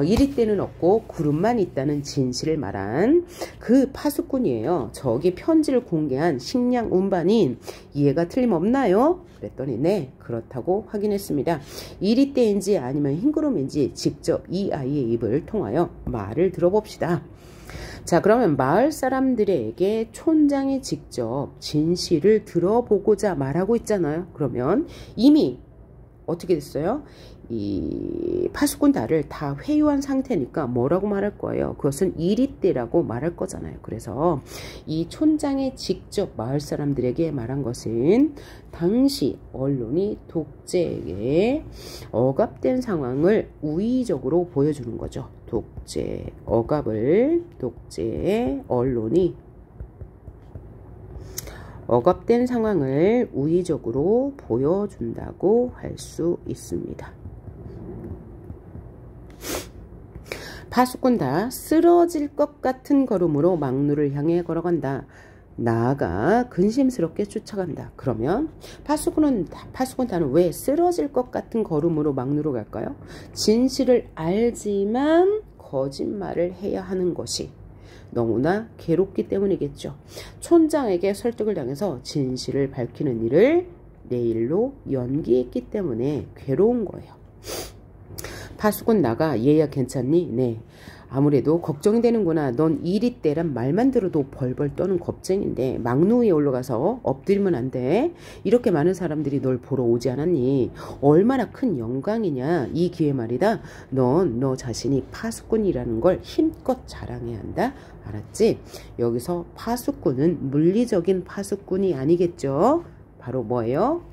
이리 때는 없고 구름만 있다는 진실을 말한 그 파수꾼이에요. 저기 편지를 공개한 식량 운반인 이해가 틀림없나요? 그랬더니 네, 그렇다고 확인했습니다. 이리 때인지 아니면 흰구름인지 직접 이 아이의 입을 통하여 말을 들어봅시다. 자, 그러면 마을 사람들에게 촌장이 직접 진실을 들어보고자 말하고 있잖아요. 그러면 이미 어떻게 됐어요? 이 파수꾼 다를 다 회유한 상태니까 뭐라고 말할 거예요? 그것은 이리때라고 말할 거잖아요. 그래서 이 촌장이 직접 마을 사람들에게 말한 것은 당시 언론이 독재에 억압된 상황을 우의적으로 보여주는 거죠. 독재의 언론이 억압된 상황을 우의적으로 보여준다고 할 수 있습니다. 파수꾼 다 쓰러질 것 같은 걸음으로 막루를 향해 걸어간다. 나아가 근심스럽게 쫓아간다. 그러면 파수꾼 다는 왜 쓰러질 것 같은 걸음으로 막루로 갈까요? 진실을 알지만 거짓말을 해야 하는 것이 너무나 괴롭기 때문이겠죠. 촌장에게 설득을 당해서 진실을 밝히는 일을 내일로 연기했기 때문에 괴로운 거예요. 파수꾼 나가 얘야 괜찮니? 네. 아무래도 걱정이 되는구나. 넌 이리떼란 말만 들어도 벌벌 떠는 겁쟁인데 막루 위에 올라가서 엎드리면 안 돼. 이렇게 많은 사람들이 널 보러 오지 않았니? 얼마나 큰 영광이냐. 이 기회 말이다. 넌 너 자신이 파수꾼이라는 걸 힘껏 자랑해야 한다. 알았지? 여기서 파수꾼은 물리적인 파수꾼이 아니겠죠? 바로 뭐예요?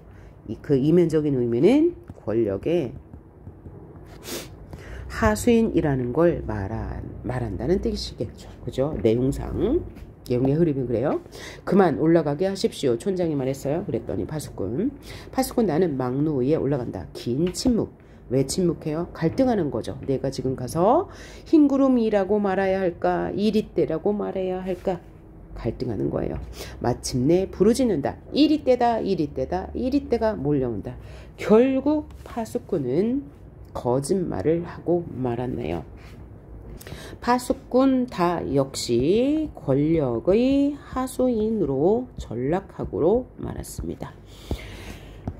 그 이면적인 의미는 권력의 하수인이라는 걸 말한다는 뜻이겠죠. 그죠? 내용의 흐름이 그래요. 그만 올라가게 하십시오. 촌장이 말했어요. 그랬더니 파수꾼 나는 막루 위에 올라간다. 긴 침묵. 왜 침묵해요? 갈등하는 거죠. 내가 지금 가서 흰구름이라고 말해야 할까? 이리떼라고 말해야 할까? 갈등하는 거예요. 마침내 부르짖는다. 이리떼다, 이리떼다, 이리떼가 몰려온다. 결국 파수꾼은 거짓말을 하고 말았네요. 파수꾼 다 역시 권력의 하수인으로 전락하고로 말았습니다.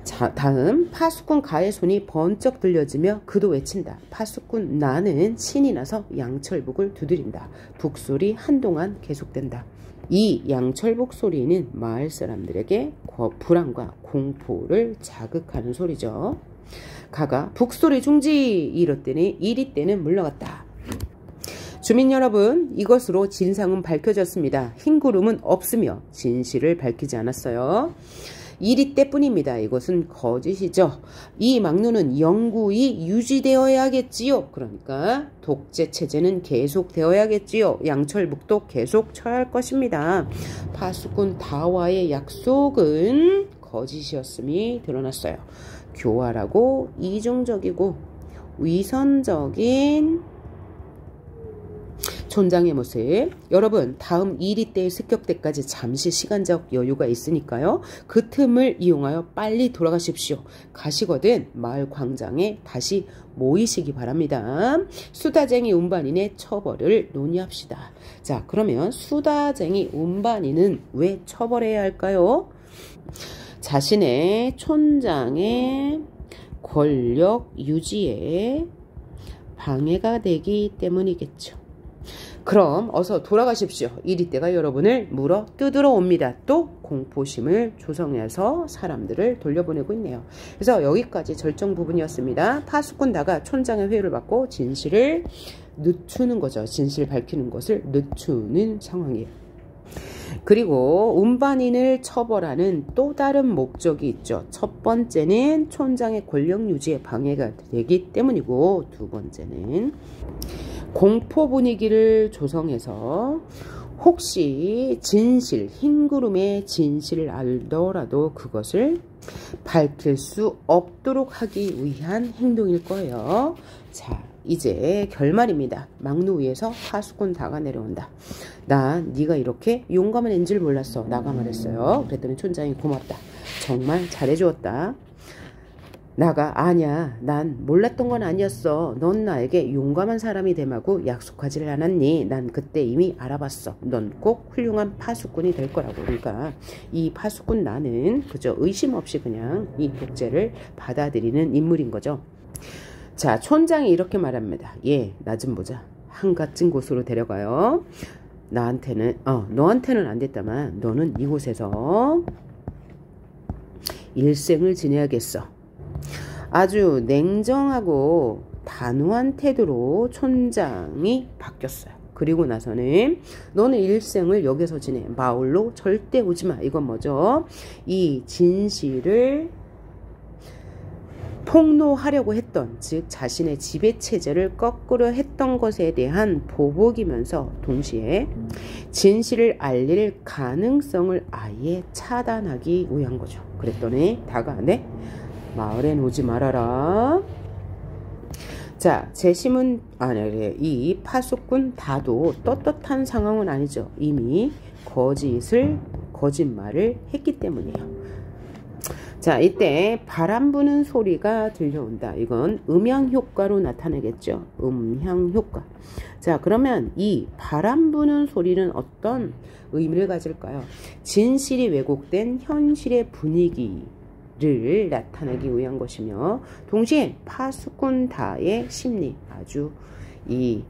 자, 다음 파수꾼 가의 손이 번쩍 들려지며 그도 외친다. 파수꾼 나는 신이 나서 양철북을 두드린다. 북소리 한동안 계속된다. 이 양철북 소리는 마을 사람들에게 불안과 공포를 자극하는 소리죠. 가가 북소리 중지 이렇더니 이리떼는 물러갔다. 주민 여러분, 이것으로 진상은 밝혀졌습니다. 흰구름은 없으며 진실을 밝히지 않았어요. 이리떼뿐입니다. 이것은 거짓이죠. 이 막루는 영구히 유지되어야겠지요. 그러니까 독재 체제는 계속되어야겠지요. 양철북도 계속 쳐야 할 것입니다. 파수꾼 다와의 약속은 거짓이었음이 드러났어요. 교활하고 이중적이고 위선적인 촌장의 모습. 여러분, 다음 이리떼의 습격 때까지 잠시 시간적 여유가 있으니까요. 그 틈을 이용하여 빨리 돌아가십시오. 가시거든 마을 광장에 다시 모이시기 바랍니다. 수다쟁이 운반인의 처벌을 논의합시다. 자, 그러면 수다쟁이 운반인은 왜 처벌해야 할까요? 자신의 촌장의 권력 유지에 방해가 되기 때문이겠죠. 그럼 어서 돌아가십시오. 이리떼가 여러분을 물어 뜯으러 옵니다. 또 공포심을 조성해서 사람들을 돌려보내고 있네요. 그래서 여기까지 절정 부분이었습니다. 파수꾼 다가 촌장의 회유를 받고 진실을 늦추는 거죠. 진실 밝히는 것을 늦추는 상황이에요. 그리고 운반인을 처벌하는 또 다른 목적이 있죠. 첫 번째는 촌장의 권력 유지에 방해가 되기 때문이고, 두 번째는 공포 분위기를 조성해서 혹시 진실, 흰구름의 진실을 알더라도 그것을 밝힐 수 없도록 하기 위한 행동일 거예요. 자, 이제 결말입니다. 막루 위에서 파수꾼 다가 내려온다. 난 네가 이렇게 용감한 애인 줄 몰랐어. 나가 말했어요. 그랬더니 촌장이 고맙다. 정말 잘해주었다. 나가 아니야. 난 몰랐던 건 아니었어. 넌 나에게 용감한 사람이 되마고 약속하지를 않았니? 난 그때 이미 알아봤어. 넌 꼭 훌륭한 파수꾼이 될 거라고. 그러니까 이 파수꾼 나는 그저 의심 없이 그냥 이 독재를 받아들이는 인물인 거죠. 자, 촌장이 이렇게 말합니다. 예, 나 좀 보자. 한갓진 곳으로 데려가요. 너한테는 안 됐다만 너는 이곳에서 일생을 지내야겠어. 아주 냉정하고 단호한 태도로 촌장이 바뀌었어요. 그리고 나서는 너는 일생을 여기서 지내. 마을로 절대 오지마. 이건 뭐죠? 이 진실을 폭로하려고 했던, 즉 자신의 지배체제를 거꾸로 했던 것에 대한 보복이면서 동시에 진실을 알릴 가능성을 아예 차단하기 위한 거죠. 그랬더니 다가 네? 마을엔 오지 말아라. 자, 재심은 이 파수꾼 다도 떳떳한 상황은 아니죠. 이미 거짓말을 했기 때문이에요. 자, 이때 바람 부는 소리가 들려온다. 이건 음향 효과로 나타내겠죠. 음향 효과. 자, 그러면 이 바람 부는 소리는 어떤 의미를 가질까요? 진실이 왜곡된 현실의 분위기를 나타내기 위한 것이며, 동시에 파수꾼 다의 심리, 아주 이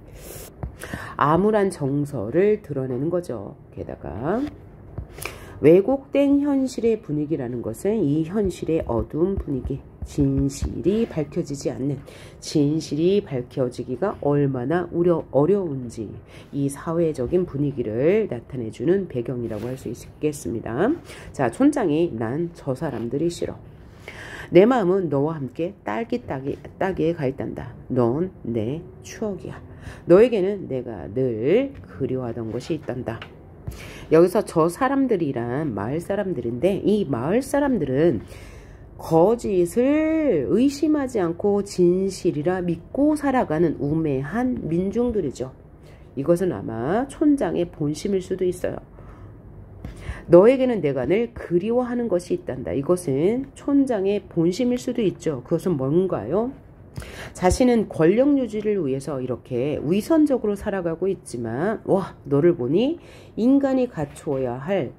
암울한 정서를 드러내는 거죠. 게다가 왜곡된 현실의 분위기라는 것은 이 현실의 어두운 분위기, 진실이 밝혀지지 않는, 진실이 밝혀지기가 얼마나 어려운지 이 사회적인 분위기를 나타내주는 배경이라고 할 수 있겠습니다. 자, 촌장이 난 저 사람들이 싫어. 내 마음은 너와 함께 딸기에 가 있단다. 넌 내 추억이야. 너에게는 내가 늘 그리워하던 것이 있단다. 여기서 저 사람들이란 마을 사람들인데, 이 마을 사람들은 거짓을 의심하지 않고 진실이라 믿고 살아가는 우매한 민중들이죠. 이것은 아마 촌장의 본심일 수도 있어요. 너에게는 내가 늘 그리워하는 것이 있단다. 이것은 촌장의 본심일 수도 있죠. 그것은 뭔가요? 자신은 권력 유지를 위해서 이렇게 위선적으로 살아가고 있지만, 와, 너를 보니 인간이 갖추어야 할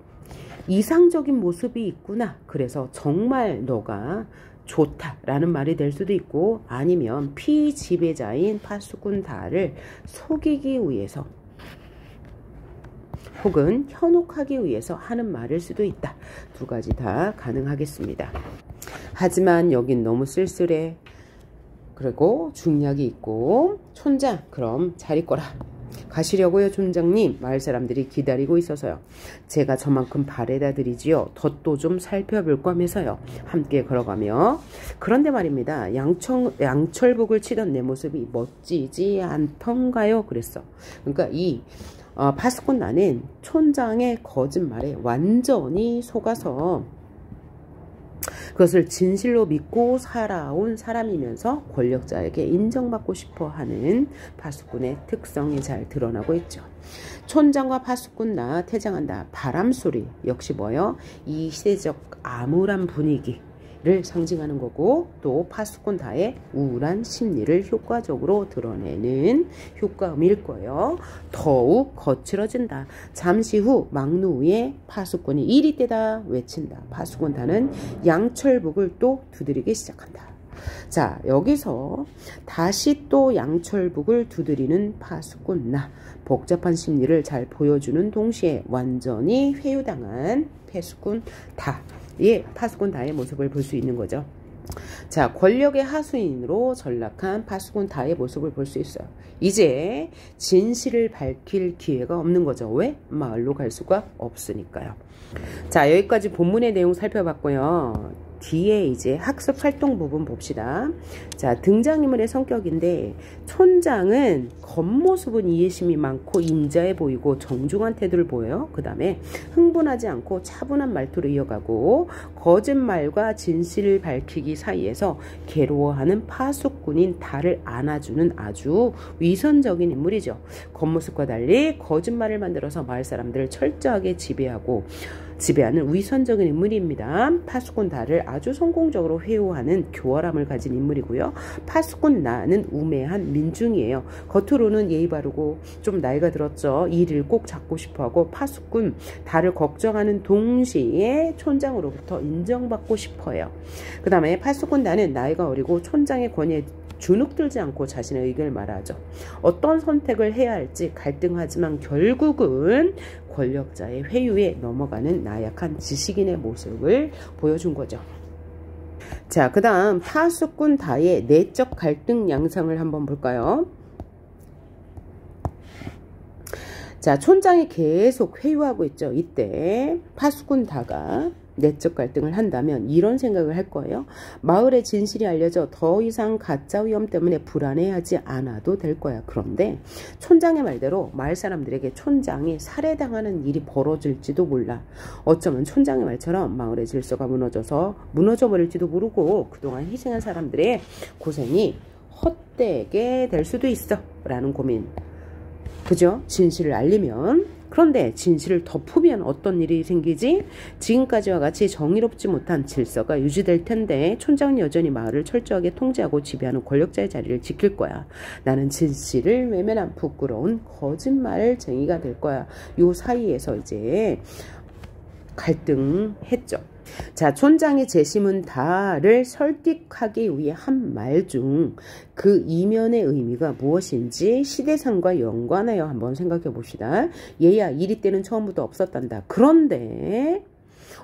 이상적인 모습이 있구나. 그래서 정말 너가 좋다라는 말이 될 수도 있고, 아니면 피지배자인 파수꾼 다를 속이기 위해서 혹은 현혹하기 위해서 하는 말일 수도 있다. 두 가지 다 가능하겠습니다. 하지만 여긴 너무 쓸쓸해. 그리고 중약이 있고, 촌장 그럼 잘 있거라. 가시려고요 촌장님? 마을 사람들이 기다리고 있어서요. 제가 저만큼 바래다 드리지요. 덧도 좀 살펴볼 거면서요. 함께 걸어가며. 그런데 말입니다. 양철복을 치던 내 모습이 멋지지 않던가요? 그랬어. 그러니까 이 파수꾼 나는 촌장의 거짓말에 완전히 속아서 그것을 진실로 믿고 살아온 사람이면서 권력자에게 인정받고 싶어하는 파수꾼의 특성이 잘 드러나고 있죠. 촌장과 파수꾼 나 퇴장한다. 바람소리 역시 뭐요? 이 시대적 암울한 분위기를 상징하는 거고, 또 파수꾼 다의 우울한 심리를 효과적으로 드러내는 효과음일 거예요. 더욱 거칠어진다. 잠시 후 막루 위에 파수꾼이 이리 때다 외친다. 파수꾼 다는 양철복을 또 두드리기 시작한다. 자, 여기서 다시 또 양철복을 두드리는 파수꾼 나. 복잡한 심리를 잘 보여주는 동시에 완전히 회유당한 파수꾼 다. 예, 파수꾼 다의 모습을 볼 수 있는 거죠. 자, 권력의 하수인으로 전락한 파수꾼 다의 모습을 볼 수 있어요. 이제 진실을 밝힐 기회가 없는 거죠. 왜? 마을로 갈 수가 없으니까요. 자, 여기까지 본문의 내용 살펴봤고요. 뒤에 이제 학습 활동 부분 봅시다. 자, 등장인물의 성격인데, 촌장은 겉모습은 이해심이 많고 인자해 보이고 정중한 태도를 보여요. 그 다음에 흥분하지 않고 차분한 말투를 이어가고, 거짓말과 진실을 밝히기 사이에서 괴로워하는 파수꾼인 달을 안아주는 아주 위선적인 인물이죠. 겉모습과 달리 거짓말을 만들어서 마을 사람들을 철저하게 지배하는 위선적인 인물입니다. 파수꾼 달을 아주 성공적으로 회유하는 교활함을 가진 인물이고요. 파수꾼 나는 우매한 민중이에요. 겉으로는 예의 바르고 좀 나이가 들었죠. 일을 꼭 잡고 싶어하고 파수꾼 달을 걱정하는 동시에 촌장으로부터 인정받고 싶어요. 그 다음에 파수꾼 나는 나이가 어리고 촌장의 권위에 주눅들지 않고 자신의 의견을 말하죠. 어떤 선택을 해야 할지 갈등하지만 결국은 권력자의 회유에 넘어가는 나약한 지식인의 모습을 보여준 거죠. 자, 그 다음 파수꾼 다의 내적 갈등 양상을 한번 볼까요? 자, 촌장이 계속 회유하고 있죠. 이때 파수꾼 다가 내적 갈등을 한다면 이런 생각을 할 거예요. 마을의 진실이 알려져 더 이상 가짜 위험 때문에 불안해하지 않아도 될 거야. 그런데 촌장의 말대로 마을 사람들에게 촌장이 살해당하는 일이 벌어질지도 몰라. 어쩌면 촌장의 말처럼 마을의 질서가 무너져 버릴지도 모르고 그동안 희생한 사람들의 고생이 헛되게 될 수도 있어 라는 고민. 그죠? 진실을 알리면. 그런데 진실을 덮으면 어떤 일이 생기지? 지금까지와 같이 정의롭지 못한 질서가 유지될 텐데 촌장은 여전히 마을을 철저하게 통제하고 지배하는 권력자의 자리를 지킬 거야. 나는 진실을 외면한 부끄러운 거짓말쟁이가 될 거야. 요 사이에서 이제 갈등했죠. 자, 촌장의 재심은 다를 설득하기 위해 한 말 중 그 이면의 의미가 무엇인지 시대상과 연관하여 한번 생각해 봅시다. 얘야, 이리 때는 처음부터 없었단다. 그런데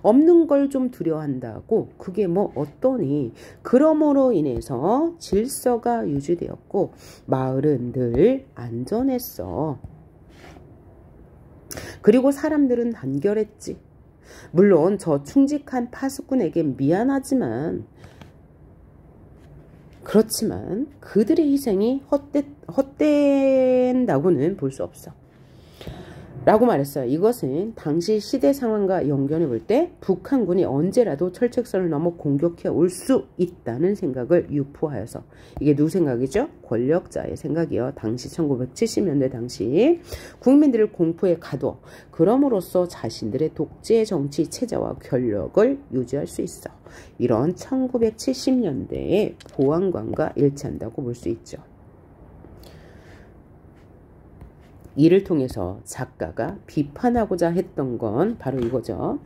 없는 걸 좀 두려워한다고, 그게 뭐 어떠니? 그러므로 인해서 질서가 유지되었고 마을은 늘 안전했어. 그리고 사람들은 단결했지. 물론 저 충직한 파수꾼에게 미안하지만, 그렇지만 그들의 희생이 헛된다고는 볼 수 없어 라고 말했어요. 이것은 당시 시대 상황과 연결해 볼 때 북한군이 언제라도 철책선을 넘어 공격해 올 수 있다는 생각을 유포하여서, 이게 누구 생각이죠? 권력자의 생각이요. 당시 1970년대 당시 국민들을 공포에 가둬 그럼으로써 자신들의 독재 정치 체제와 권력을 유지할 수 있어. 이런 1970년대의 보안관과 일치한다고 볼 수 있죠. 이를 통해서 작가가 비판하고자 했던 건 바로 이거죠.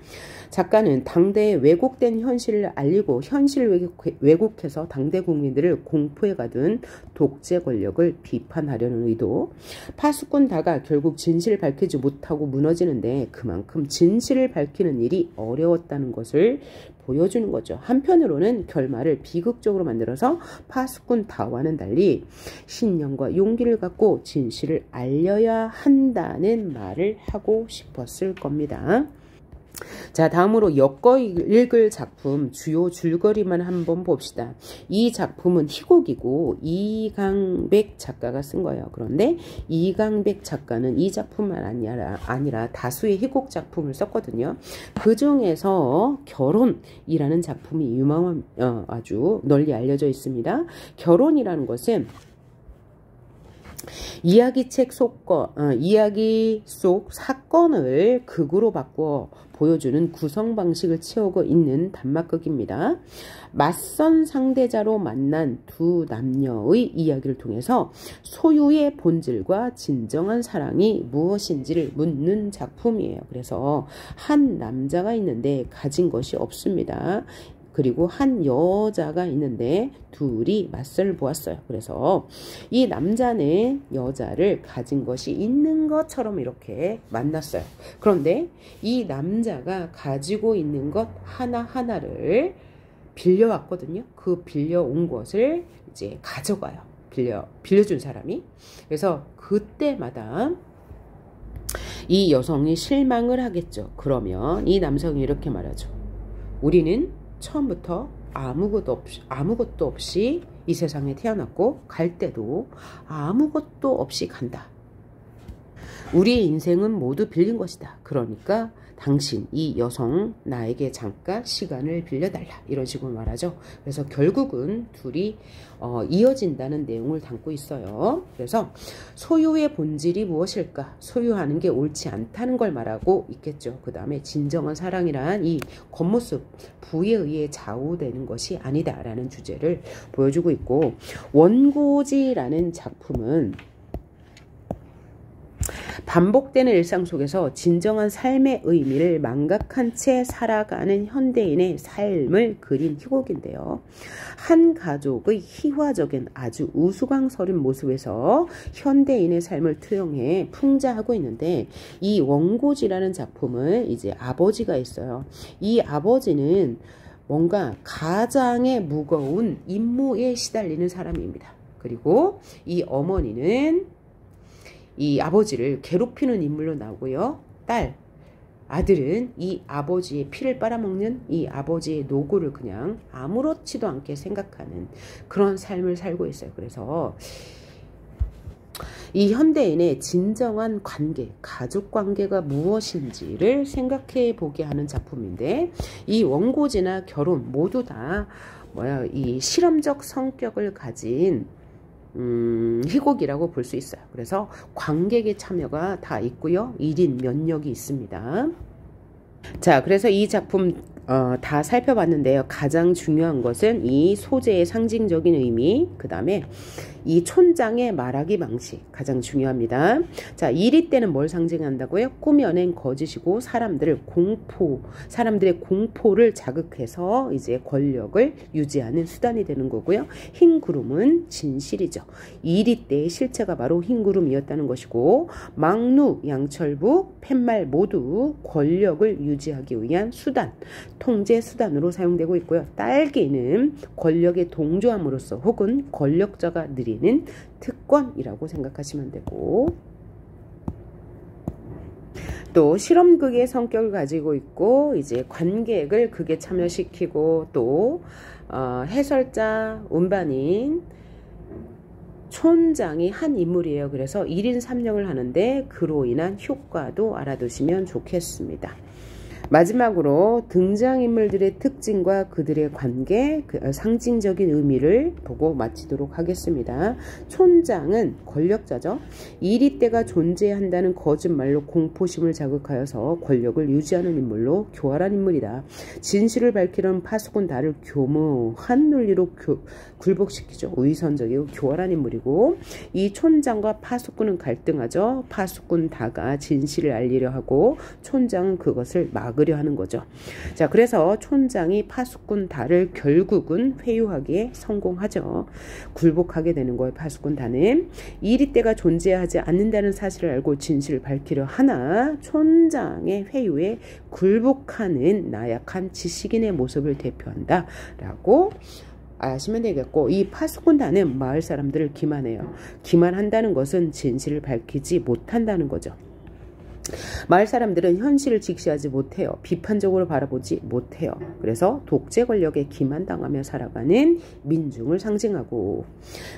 작가는 당대의 왜곡된 현실을 알리고 현실 왜곡해서 당대 국민들을 공포에 가둔 독재 권력을 비판하려는 의도. 파수꾼 다가 결국 진실을 밝히지 못하고 무너지는데 그만큼 진실을 밝히는 일이 어려웠다는 것을 보여주는 거죠. 한편으로는 결말을 비극적으로 만들어서 파수꾼 다와는 달리 신념과 용기를 갖고 진실을 알려야 한다는 말을 하고 싶었을 겁니다. 자, 다음으로 엮어 읽을 작품 주요 줄거리만 한번 봅시다. 이 작품은 희곡이고 이강백 작가가 쓴 거예요. 그런데 이강백 작가는 이 작품만 아니라 다수의 희곡 작품을 썼거든요. 그 중에서 결혼이라는 작품이 유명한, 아주 널리 알려져 있습니다. 결혼이라는 것은 이야기 속 사건을 극으로 바꿔 보여주는 구성 방식을 채우고 있는 단막극입니다. 맞선 상대자로 만난 두 남녀의 이야기를 통해서 소유의 본질과 진정한 사랑이 무엇인지를 묻는 작품이에요. 그래서 한 남자가 있는데 가진 것이 없습니다. 그리고 한 여자가 있는데 둘이 맞설 보았어요. 그래서 이 남자는 여자를 가진 것이 있는 것처럼 이렇게 만났어요. 그런데 이 남자가 가지고 있는 것 하나하나를 빌려왔거든요. 그 빌려온 것을 이제 가져가요. 빌려준 사람이. 그래서 그때마다 이 여성이 실망을 하겠죠. 그러면 이 남성이 이렇게 말하죠. 우리는 처음부터 아무것도 없이 이 세상에 태어났고 갈 때도 아무것도 없이 간다. 우리의 인생은 모두 빌린 것이다. 그러니까 당신, 이 여성, 나에게 잠깐 시간을 빌려달라. 이런 식으로 말하죠. 그래서 결국은 둘이 이어진다는 내용을 담고 있어요. 그래서 소유의 본질이 무엇일까? 소유하는 게 옳지 않다는 걸 말하고 있겠죠. 그 다음에 진정한 사랑이란 이 겉모습, 부에 의해 좌우되는 것이 아니다라는 주제를 보여주고 있고, 원고지라는 작품은 반복되는 일상 속에서 진정한 삶의 의미를 망각한 채 살아가는 현대인의 삶을 그린 희곡인데요. 한 가족의 희화적인 아주 우스꽝스러운 모습에서 현대인의 삶을 투영해 풍자하고 있는데, 이 원고지라는 작품은 이제 아버지가 있어요. 이 아버지는 뭔가 가장의 무거운 임무에 시달리는 사람입니다. 그리고 이 어머니는 이 아버지를 괴롭히는 인물로 나오고요. 아들은 이 아버지의 피를 빨아먹는 이 아버지의 노고를 그냥 아무렇지도 않게 생각하는 그런 삶을 살고 있어요. 그래서 이 현대인의 진정한 관계, 가족 관계가 무엇인지를 생각해 보게 하는 작품인데, 이 원고지나 결혼 모두 다 이 실험적 성격을 가진 희곡이라고 볼 수 있어요. 그래서 관객의 참여가 다 있고요. 1인 면역이 있습니다. 자, 그래서 이 작품 다 살펴봤는데요. 가장 중요한 것은 이 소재의 상징적인 의미, 그 다음에 이 촌장의 말하기 방식 가장 중요합니다. 자, 이리 때는 뭘 상징한다고요? 꾸며낸 거짓이고 사람들의 공포를 자극해서 이제 권력을 유지하는 수단이 되는 거고요. 흰 구름은 진실이죠. 이리 때의 실체가 바로 흰 구름이었다는 것이고, 망루, 양철북, 팻말 모두 권력을 유지하기 위한 수단, 통제 수단으로 사용되고 있고요. 딸기는 권력에 동조함으로써 혹은 권력자가 누리는 특권이라고 생각하시면 되고, 또 실험극의 성격을 가지고 있고 이제 관객을 극에 참여시키고 또 해설자, 운반인, 촌장이 한 인물이에요. 그래서 1인 3역을 하는데 그로 인한 효과도 알아두시면 좋겠습니다. 마지막으로 등장인물들의 특징과 그들의 관계, 상징적인 의미를 보고 마치도록 하겠습니다. 촌장은 권력자죠. 이리 때가 존재한다는 거짓말로 공포심을 자극하여서 권력을 유지하는 인물로 교활한 인물이다. 진실을 밝히려는 파수꾼 다를 교묘한 논리로 굴복시키죠. 위선적이고 교활한 인물이고, 이 촌장과 파수꾼은 갈등하죠. 파수꾼 다가 진실을 알리려 하고 촌장은 그것을 막으려 하는 거죠. 자, 그래서 촌장이 파수꾼 다를 결국은 회유하기에 성공하죠. 굴복하게 되는 거예요. 파수꾼 다는 이리 때가 존재하지 않는다는 사실을 알고 진실을 밝히려 하나 촌장의 회유에 굴복하는 나약한 지식인의 모습을 대표한다 라고 아시면 되겠고, 이 파수꾼단은 마을 사람들을 기만해요. 기만한다는 것은 진실을 밝히지 못한다는 거죠. 마을 사람들은 현실을 직시하지 못해요. 비판적으로 바라보지 못해요. 그래서 독재 권력에 기만당하며 살아가는 민중을 상징하고,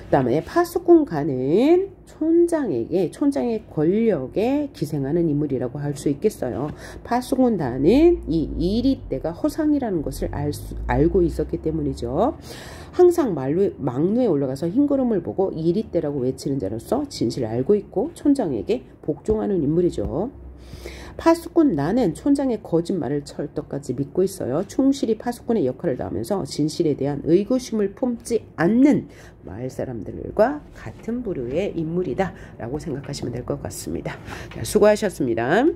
그 다음에 파수꾼간은 촌장의 권력에 기생하는 인물이라고 할 수 있겠어요. 파수꾼단은 이 이리 때가 허상이라는 것을 알고 있었기 때문이죠. 항상 망루에 올라가서 흰구름을 보고 이리 때라고 외치는 자로서 진실을 알고 있고 촌장에게 복종하는 인물이죠. 파수꾼 나는 촌장의 거짓말을 철떡까지 믿고 있어요. 충실히 파수꾼의 역할을 다하면서 진실에 대한 의구심을 품지 않는 마을 사람들과 같은 부류의 인물이다 라고 생각하시면 될 것 같습니다. 수고하셨습니다.